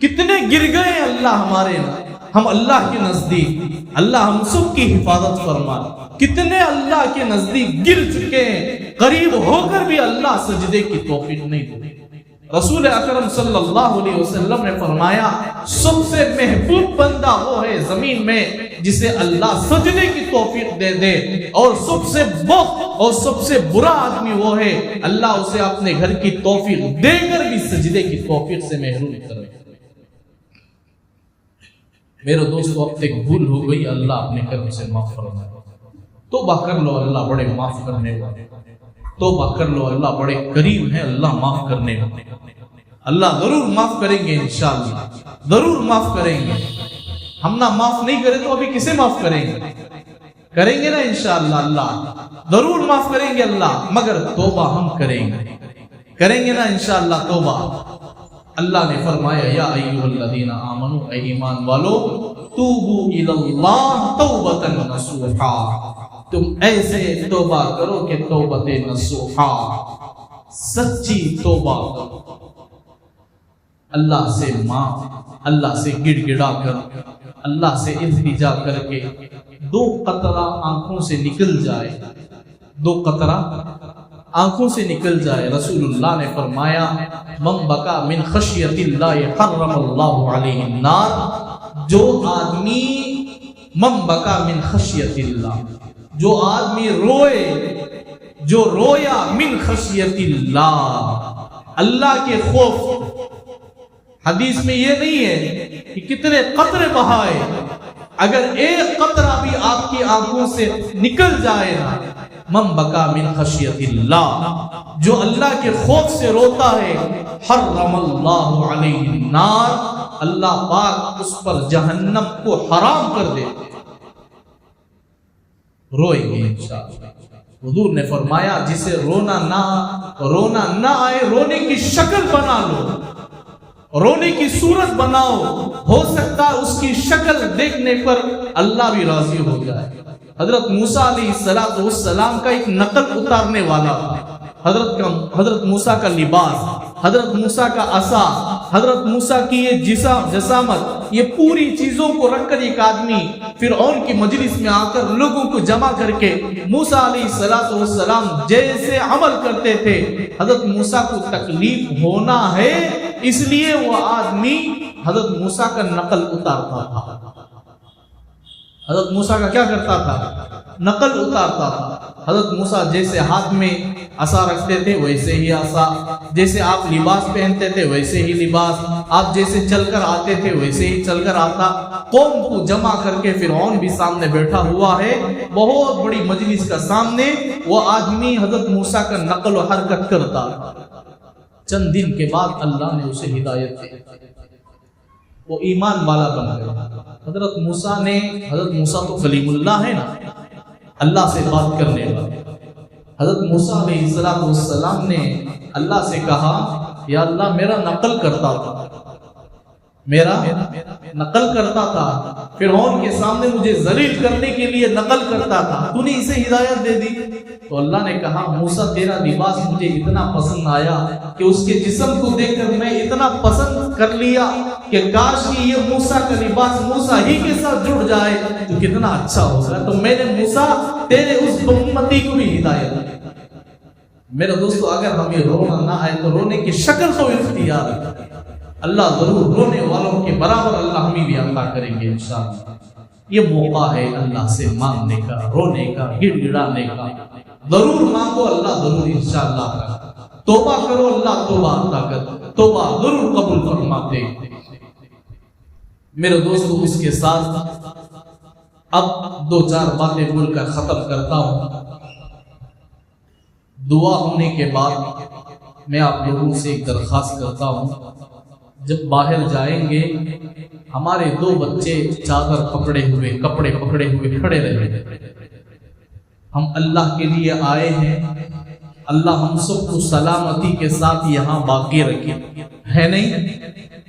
A: کتنے گر گئے اللہ ہمارے ہم اللہ کے نزدیک، اللہ ہم سب کی حفاظت فرما. کتنے اللہ کے نزدیک گر چکے ہیں، قریب ہو کر بھی اللہ سجدے کی توفیق نہیں دی. رسول اکرم صلی اللہ علیہ وسلم نے فرمایا سب سے محبوب بندہ وہ ہے زمین میں جسے اللہ سجدے کی توفیق دے دے، اور سب سے بہت اور سب سے برا آدمی وہ ہے اللہ اسے اپنے گھر کی توفیق دے کر بھی سجدے کی توفیق سے محروم کرے. میرے دوستو اب تک بھول ہو گئی، اللہ اپنے کرم سے معاف فرمائے. توبہ کر لو، اللہ بڑے معاف کرنے والے. توبہ کر لو، اللہ بڑے کریم ہیں، اللہ معاف کرنے والے. اللہ ضرور معاف کریں گے، انشاءاللہ ضرور معاف کریں گے. ہم نہ معاف نہیں کریں تو ابھی کسے معاف کریں گے؟ کریں گے نا انشاءاللہ، اللہ ضرور معاف کریں گے اللہ، مگر توبہ ہم کریں گے نا انشاءاللہ توبہ. اللہ نے فرمایا یا ایھا الذین آمنوا، اے ایمان والو، توبوا الی اللہ توبۃ نصوحا، تم ایسے توبہ کرو کہ توبۃ نصوحا، سچی توبہ کرو. اللہ سے معاف، اللہ سے گڑ گڑا کر، اللہ سے التجا کر کے 2 قطرہ آنکھوں سے نکل جائے، 2 قطرہ آنکھوں سے نکل جائے. رسول اللہ نے فرمایا من بکا من خشیت اللہ حرم اللہ علیہ النار. جو آدمی من بکا من خشیت اللہ، جو آدمی روئے، جو رویا من خشیت اللہ، اللہ کے خوف. حدیث میں یہ نہیں ہے کہ کتنے قطرے بہائے، اگر ایک قطرہ بھی آپ کی آنکھوں سے نکل جائے نا، من بکا من خشیت اللہ، جو اللہ کے خوف سے روتا ہے، حرم اللہ علیہ النار، اللہ پاک اس پر جہنم کو حرام کر دے. روئیں گے انشاءاللہ. حضور نے فرمایا جسے رونا نہ آئے، رونے کی شکل بنا لو، رونے کی صورت بناؤ، ہو سکتا ہے اس کی شکل دیکھنے پر اللہ بھی راضی ہو جائے. حضرت موسیٰ علیہ السلام کا ایک نقل اتارنے والا تھا. حضرت موسیٰ کا لباس، حضرت موسیٰ کا عصا، حضرت موسیٰ کی یہ جسامت، یہ پوری چیزوں کو رکھ کر ایک آدمی فرعون کی مجلس میں آ کر لوگوں کو جمع کر کے موسیٰ علیہ السلام جیسے عمل کرتے تھے. حضرت موسیٰ کو تکلیف ہونا ہے، اس لیے وہ آدمی حضرت موسیٰ کا نقل اتارتا تھا. حضرت موسیٰ کا کیا کرتا تھا؟ نقل اتارتا تھا. حضرت موسیٰ جیسے ہاتھ میں عصا رکھتے تھے ویسے ہی عصا، جیسے آپ لباس پہنتے تھے ویسے ہی لباس، آپ جیسے چل کر آتے تھے ویسے ہی چل کر آتا. قوم کو جمع کر کے فرعون بھی سامنے بیٹھا ہوا ہے، بہت بڑی مجلس کا سامنے، وہ آدمی حضرت موسیٰ کا نقل و حرکت کرتا. چند دن کے بعد اللہ نے اسے ہدایت دی، وہ ایمان والا بن گیا. حضرت موسیٰ تو کلیم اللہ ہے نا، اللہ سے بات کرنے والا. حضرت موسیٰ علیہ السلام نے اللہ سے کہا یا اللہ میرا نقل کرتا تھا، فرعون کے سامنے مجھے ذلیل کرنے کے لیے نقل کرتا تھا، تو نے اسے ہدایت دے دی. تو اللہ نے کہا موسیٰ تیرا لباس مجھے اتنا پسند آیا کہ اس کے جسم کو دیکھ کر میں اتنا پسند کر لیا کہ کاش کہ یہ موسیٰ کا لباس موسیٰ ہی کے ساتھ جڑ جائے تو کتنا اچھا ہوگا. تو میں نے موسیٰ تیرے اس امتی کو بھی ہدایت دی. میرے دوستو اگر ہمیں رونا نہ آئے تو رونے کی شکل تو اختیار ہے. اللہ ضرور رونے والوں کے برابر اللہ ہمیں بھی عطا کریں گے انشاءاللہ. یہ موقع ہے اللہ سے مانگنے کا، رونے کا، گڑ گڑانے کا. ضرور مانگو، اللہ ضرور انشاءاللہ. توبہ کرو، اللہ توبہ عطا کر، توبہ ضرور قبول فرماتے. میرے دوستو اس کے ساتھ اب 2-4 باتیں بول کر ختم کرتا ہوں. دعا ہونے کے بعد میں آپ لوگوں سے ایک درخواست کرتا ہوں، جب باہر جائیں گے ہمارے 2 بچے چادر پکڑے ہوئے، کپڑے پکڑے ہوئے کھڑے رہے. ہم اللہ کے لیے آئے ہیں، اللہ ہم سب کو سلامتی کے ساتھ یہاں باقی رکھے، ہے نہیں؟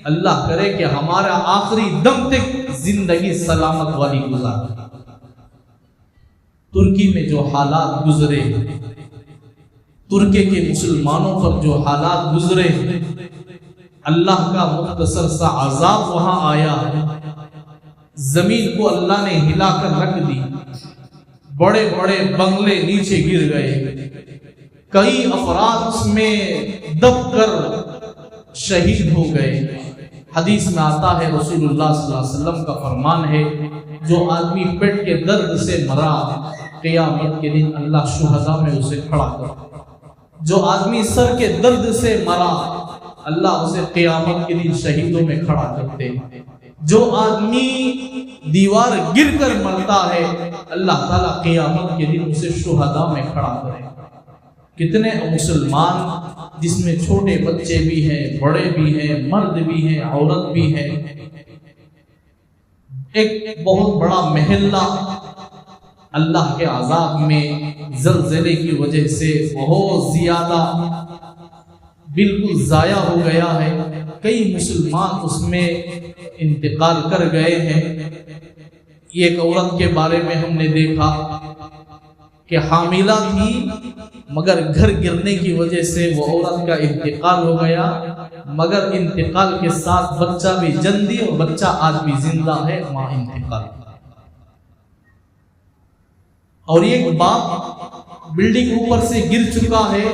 A: اللہ کرے کہ ہمارا آخری دم تک زندگی سلامت والی گزارے. ترکی میں جو حالات گزرے، ترکی کے مسلمانوں پر جو حالات گزرے، اللہ کا مختصر سا عذاب وہاں آیا ہے، زمین کو اللہ نے ہلا کر رکھ دی، بڑے بڑے بنگلے نیچے گر گئے، کئی افراد اس میں دب کر شہید ہو گئے۔ حدیث میں آتا ہے، رسول اللہ صلی اللہ علیہ وسلم کا فرمان ہے، جو آدمی پیٹ کے درد سے مرا قیامت کے دن اللہ شہداء میں اسے کھڑا کرتا، جو آدمی سر کے درد سے مرا اللہ اسے قیامت کے دن شہیدوں میں کھڑا کرتے، جو آدمی دیوار گر کر مرتا ہے اللہ تعالیٰ قیامت کے دن اسے شہداء میں کھڑا کرے۔ کتنے مسلمان جس میں چھوٹے بچے بھی ہیں، بڑے بھی ہیں، مرد بھی ہیں، عورت بھی ہیں، ایک بہت بڑا محلہ اللہ کے عذاب میں زلزلے کی وجہ سے بہت زیادہ بالکل ضائع ہو گیا ہے، کئی مسلمان اس میں انتقال کر گئے ہیں۔ ایک عورت کے بارے میں ہم نے دیکھا کہ حاملہ تھی، مگر گھر گرنے کی وجہ سے وہ عورت کا انتقال ہو گیا، مگر انتقال کے ساتھ بچہ بھی جلدی، اور بچہ آج بھی زندہ ہے، ماں انتقال۔ اور ایک باپ بلڈنگ اوپر سے گر چکا ہے،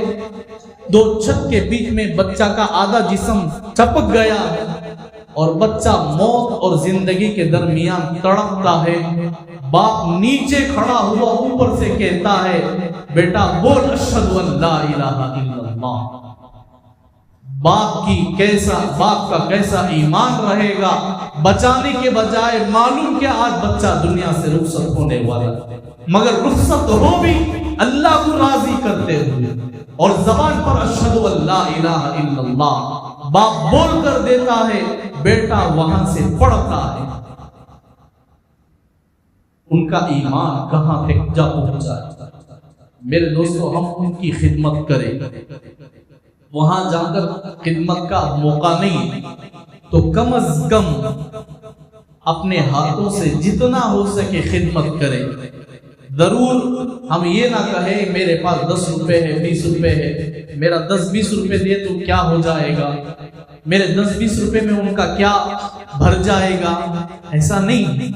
A: دو چھت کے بیچ میں بچہ کا آدھا جسم چپک گیا اور بچہ موت اور زندگی کے درمیان تڑپتا ہے، باپ نیچے کھڑا ہوا اوپر سے کہتا ہے، بیٹا بول اشہد ان لا الہ الا اللہ۔ باپ کا کیسا ایمان رہے گا، بچانے کے بجائے معلوم کہ آج بچہ دنیا سے رخصت ہونے والا، مگر رخصت ہو بھی اللہ کو راضی کرتے ہوئے، اور زبان پر اشہد ان لا الہ الا اللہ باپ بول کر دیتا ہے، بیٹا وہاں سے پڑھتا ہے۔ ان کا ایمان کہاں تک جا پہنچا ہے؟ میرے دوستو، ہم ان کی خدمت کریں، وہاں جا کر خدمت کا موقع نہیں تو کم از کم اپنے ہاتھوں سے جتنا ہو سکے خدمت کریں۔ ضرور ہم یہ نہ کہیں میرے پاس 10 روپے ہے، 20 روپے ہے، میرا 10-20 روپے دے تو کیا ہو جائے گا، میرے 10-20 روپے میں ان کا کیا بھر جائے گا، ایسا نہیں۔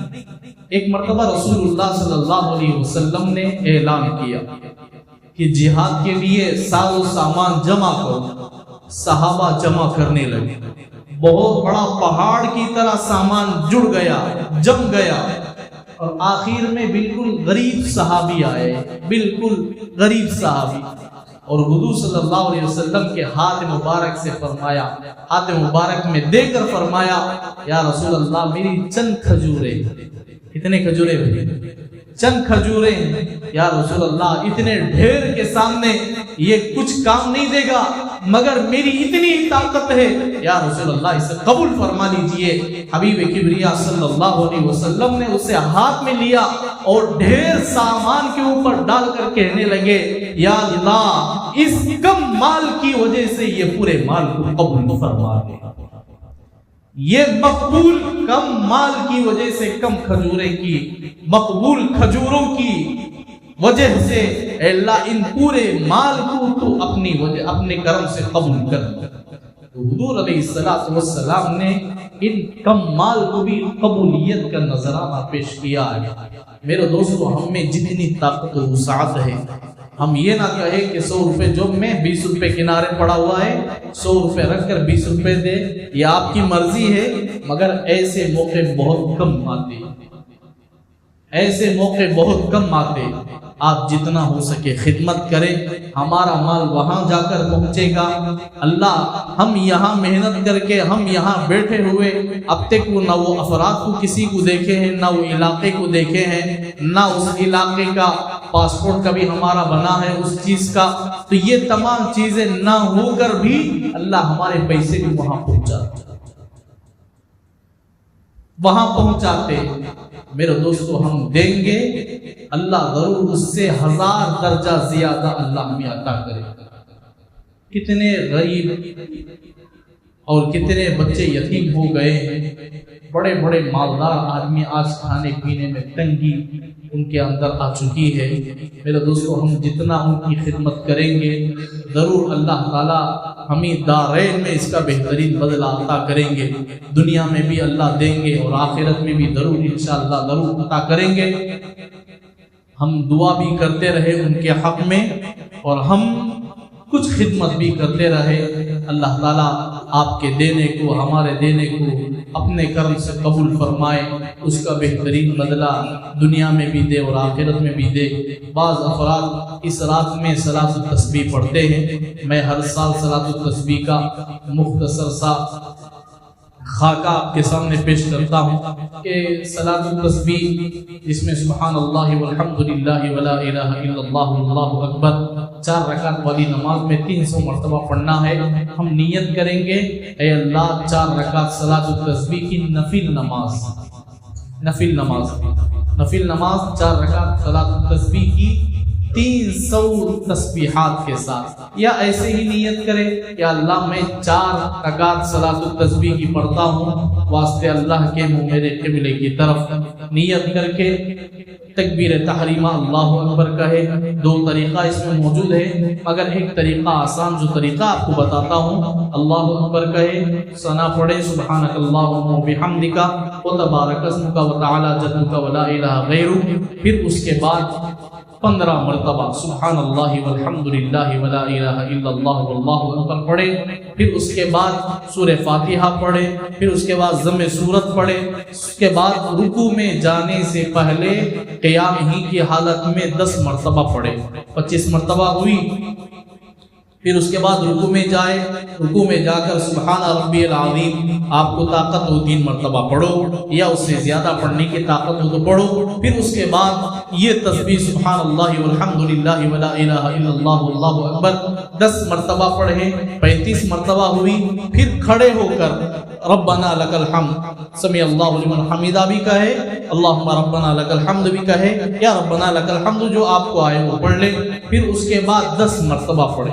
A: ایک مرتبہ رسول اللہ صلی اللہ علیہ وسلم نے اعلان کیا کہ جہاد کے لیے ساز و سامان جمع کرو، صحابہ جمع کرنے لگے، بہت بڑا پہاڑ کی طرح سامان جڑ گیا، جم گیا، اور آخر میں بالکل غریب صحابی آئے، بالکل غریب صحابی، اور حضور صلی اللہ علیہ وسلم کے ہاتھ مبارک سے فرمایا، ہاتھ مبارک میں دے کر فرمایا، یا رسول اللہ میری چند کھجوریں، کتنے کھجوریں ہوئی؟ چند کھجوریں، یا رسول اللہ اتنے ڈھیر کے سامنے یہ کچھ کام نہیں دے گا، مگر میری اتنی طاقت ہے، یا رسول اللہ اسے قبول فرما لیجئے۔ حبیب کبریا صلی اللہ علیہ وسلم نے اسے ہاتھ میں لیا اور ڈھیر سامان کے اوپر ڈال کر کہنے لگے، یا اللہ اس کم مال کی وجہ سے یہ پورے مال کو قبول فرما دے، یہ مقبول کم مال کی وجہ سے، کم کھجوریں کی مقبول کھجوروں کی وجہ سے، اے اللہ ان پورے مال کو تو اپنی وجہ اپنے کرم سے قبول کر۔ تو حضور علیہ السلام نے ان کم مال کو بھی قبولیت کا نذرانہ پیش کیا ہے۔ میرے دوستو، ہم میں جتنی طاقت و وسعت ہے، ہم یہ نہ کہیں کہ 100 روپے جوب میں 20 روپے کنارے پڑا ہوا ہے، 100 روپے رکھ کر 20 روپے دے، یہ آپ کی مرضی ہے، مگر ایسے موقع بہت کم آتے، ایسے موقع بہت کم آتے۔ آپ جتنا ہو سکے خدمت کریں، ہمارا مال وہاں جا کر پہنچے گا۔ اللہ، ہم یہاں محنت کر کے ہم یہاں بیٹھے ہوئے اب تک نہ وہ افراد کو کسی کو دیکھے ہیں، نہ وہ علاقے کو دیکھے ہیں، نہ اس علاقے کا پاسپورٹ کبھی ہمارا بنا ہے اس چیز کا، تو یہ تمام چیزیں نہ ہو کر بھی اللہ ہمارے پیسے کو وہاں پہنچاتے۔ میرے دوستو، ہم دیں گے، اللہ ضرور اس سے 1000 درجہ زیادہ اللہ ہمیں عطا کرے۔ کتنے غریب اور کتنے بچے یتیم ہو گئے ہیں، بڑے بڑے مالدار آدمی آج کھانے پینے میں تنگی ان کے اندر آ چکی ہے۔ میرے دوستو، ہم جتنا ان کی خدمت کریں گے ضرور اللہ تعالیٰ ہمیں دارین میں اس کا بہترین بدلہ عطا کریں گے، دنیا میں بھی اللہ دیں گے اور آخرت میں بھی ضرور انشاءاللہ ضرور عطا کریں گے۔ ہم دعا بھی کرتے رہے ان کے حق میں اور ہم کچھ خدمت بھی کرتے رہے۔ اللہ تعالیٰ آپ کے دینے کو، ہمارے دینے کو اپنے کرم سے قبول فرمائے، اس کا بہترین بدلہ دنیا میں بھی دے اور آخرت میں بھی دے۔ بعض افراد اس رات میں صلاۃ التسبیح پڑھتے ہیں، میں ہر سال صلاۃ التسبیح کا مختصر سا خاکہ آپ کے سامنے پیش کرتا ہوں کہ صلاۃ التسبیح جس میں سبحان اللہ والحمد للہ ولا الہ الا اللہ واللہ اکبر 4 رکعت والی نماز میں 300 مرتبہ پڑھنا ہے۔ ہم نیت کریں گے اے اللہ 4 رکعت صلاۃ التسبیح کی نفل نماز 4 رکعت صلاۃ التسبیح کی 300 تسبیحات کے ساتھ، یا ایسے ہی نیت کرے کہ اللہ میں 4 رکعت صلاۃ التسبیح کی پڑھتا ہوں واسطے اللہ کے منہ میرے قبلے کی طرف، نیت کر کے تکبیر تحریمہ اللہ اکبر کہے۔ 2 طریقہ اس میں موجود ہے، مگر ایک طریقہ آسان جو طریقہ آپ کو بتاتا ہوں، اللہ اکبر کہے، ثنا پڑھے سبحانک اللہم و بحمدک و تبارک اسمک و تعالی جدک و لا الہ غیرک، پھر اس کے بعد 15 مرتبہ سبحان اللہ والحمد للہ ولا الہ الا اللہ واللہ اکبر پڑھے، پھر اس کے بعد سورہ فاتحہ پڑھے، پھر اس کے بعد ضم سورت پڑھے، اس کے بعد رکوع میں جانے سے پہلے قیام ہی کی حالت میں 10 مرتبہ پڑھے، 25 مرتبہ ہوئی۔ پھر اس کے بعد رکوع میں جائے، رکوع میں جا کر سبحان ربی العظیم آپ کو طاقت ہو 3 مرتبہ پڑھو، یا اس سے زیادہ پڑھنے کی طاقت ہو تو پڑھو۔ پھر اس کے بعد یہ تسبیح سبحان اللہ والحمد للہ ولا الہ الا اللہ واللہ اکبر 10 مرتبہ پڑھے، 35 مرتبہ ہوئی۔ پھر کھڑے ہو کر ربنا لک الحمد سمیع اللہ لمن حمیدہ بھی کہے، اللہم ربنا لک الحمد بھی کہے، یا ربنا لک الحمد جو آپ کو آئے وہ پڑھ لے۔ پھر اس کے بعد 10 مرتبہ پڑھے،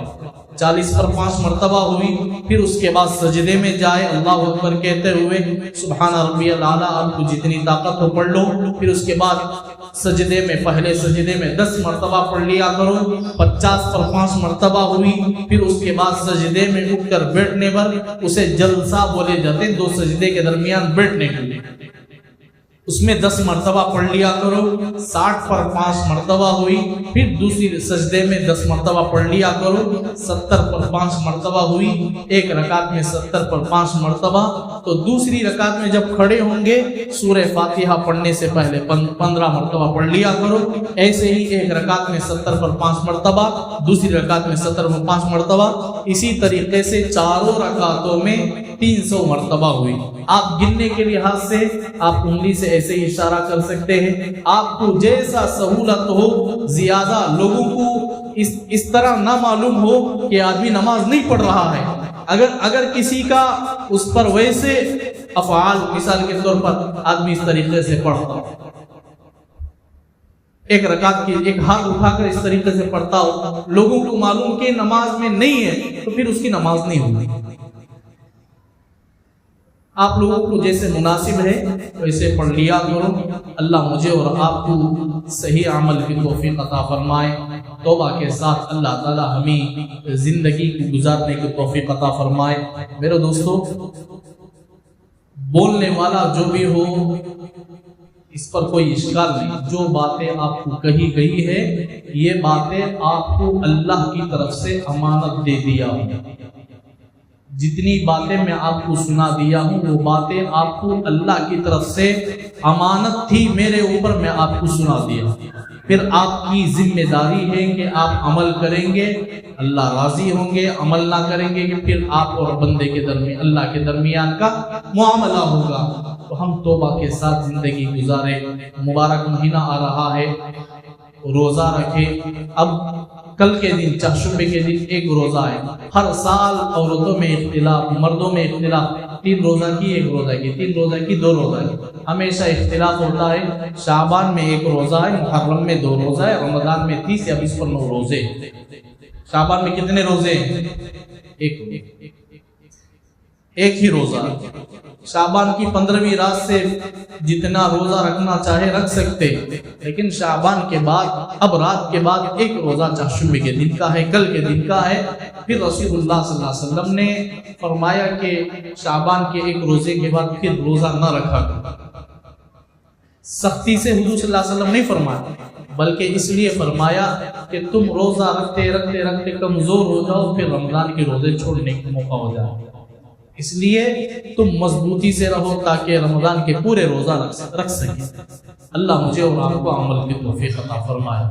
A: 40 پر 5 مرتبہ ہوئی۔ پھر اس کے بعد سجدے میں جائے، اللہ اکبر کہتے ہوئے سبحان ربی الاعلیٰ آپ کو جتنی طاقت ہو پڑھ لو۔ پھر اس کے بعد سجدے میں، پہلے سجدے میں 10 مرتبہ پڑھ لیا کرو، 50 پر 5 مرتبہ ہوئی۔ پھر اس کے بعد سجدے میں اٹھ کر بیٹھنے پر، اسے جلسہ بولے جاتے ہیں 2 سجدے کے درمیان بیٹھنے کے لیے، اس میں 10 مرتبہ پڑھ لیا کرو، 60 پر 5 مرتبہ ہوئی۔ پھر دوسری سجدے میں 10 مرتبہ پڑھ لیا کرو، 70 پر 5 مرتبہ ہوئی، ایک رکعت میں 70 پر 5 مرتبہ۔ تو دوسری رکعت میں جب کھڑے ہوں گے سورہ فاتحہ پڑھنے سے پہلے 15 مرتبہ پڑھ لیا کرو، ایسے ہی ایک رکعت میں 70 پر 5 مرتبہ، دوسری رکعت میں 70 پر 5 مرتبہ، اسی طریقے سے چاروں رکعتوں میں 300 مرتبہ ہوئی۔ آپ گننے کے لحاظ سے آپ انگلی سے ایسے ہی اشارہ کر سکتے ہیں، آپ کو جیسا سہولت ہو۔ زیادہ لوگوں کو اس طرح نہ معلوم ہو کہ آدمی نماز نہیں پڑھ رہا ہے، اگر کسی کا اس پر ویسے افعال، مثال کے طور پر آدمی اس طریقے سے پڑھتا ہو، ایک رکعت کی ایک ہاتھ اٹھا کر اس طریقے سے پڑھتا ہو، لوگوں کو معلوم کہ نماز میں نہیں ہے، تو پھر اس کی نماز نہیں ہوگی۔ آپ لوگوں کو جیسے مناسب ہے ویسے پڑھ لیا کرو۔ اللہ مجھے اور آپ کو صحیح عمل کی توفیق عطا فرمائے۔ توبہ کے ساتھ اللہ تعالی ہمیں زندگی کو گزارنے کی توفیق عطا فرمائے۔ میرے دوستو، بولنے والا جو بھی ہو اس پر کوئی اشکال نہیں، جو باتیں آپ کو کہی گئی ہے یہ باتیں آپ کو اللہ کی طرف سے امانت دے دیا ہوں۔ جتنی باتیں میں آپ کو سنا دیا ہوں وہ باتیں آپ کو اللہ کی طرف سے امانت تھی میرے اوپر، میں آپ کو سنا دیا۔ پھر آپ کی ذمہ داری ہے کہ آپ عمل کریں گے، اللہ راضی ہوں گے، عمل نہ کریں گے کہ پھر آپ اور بندے کے درمیان، اللہ کے درمیان کا معاملہ ہوگا۔ تو ہم توبہ کے ساتھ زندگی گزارے۔ مبارک مہینہ آ رہا ہے، روزہ رکھے۔ اب کل کے دن چہشمے کے دن ایک روزہ ہے۔ ہر سال عورتوں میں اختلاف، مردوں میں اختلاف، 3 روزہ کی، 1 روزہ کی، 3 روزہ کی، 2 روزہ کی، ہمیشہ اختلاف ہوتا ہے۔ شعبان میں 1 روزہ ہے، محرم میں 2 روزہ ہے، رمضان میں 30 یا 20 پر 9 روزے۔ شعبان میں کتنے روزے ہیں؟ ایک ہی روزہ۔ شعبان کی 15ویں رات سے جتنا روزہ رکھنا چاہے رکھ سکتے، لیکن شعبان کے بعد اب رات کے بعد ایک روزہ چاشمے کے دن کا ہے، کل کے دن کا ہے۔ پھر رسول اللہ صلی اللہ علیہ وسلم نے فرمایا کہ شعبان کے ایک روزے کے بعد پھر روزہ نہ رکھا۔ سختی سے حضور صلی اللہ علیہ وسلم نہیں فرمایا، بلکہ اس لیے فرمایا کہ تم روزہ رکھتے رکھتے رکھتے کمزور ہو جاؤ، پھر رمضان کے روزے چھوڑنے کا موقع ہو جائے، اس لیے تم مضبوطی سے رہو تاکہ رمضان کے پورے روزہ رکھ سکیں۔ اللہ مجھے اور آپ کو عمل کی توفیق عطا فرمائے۔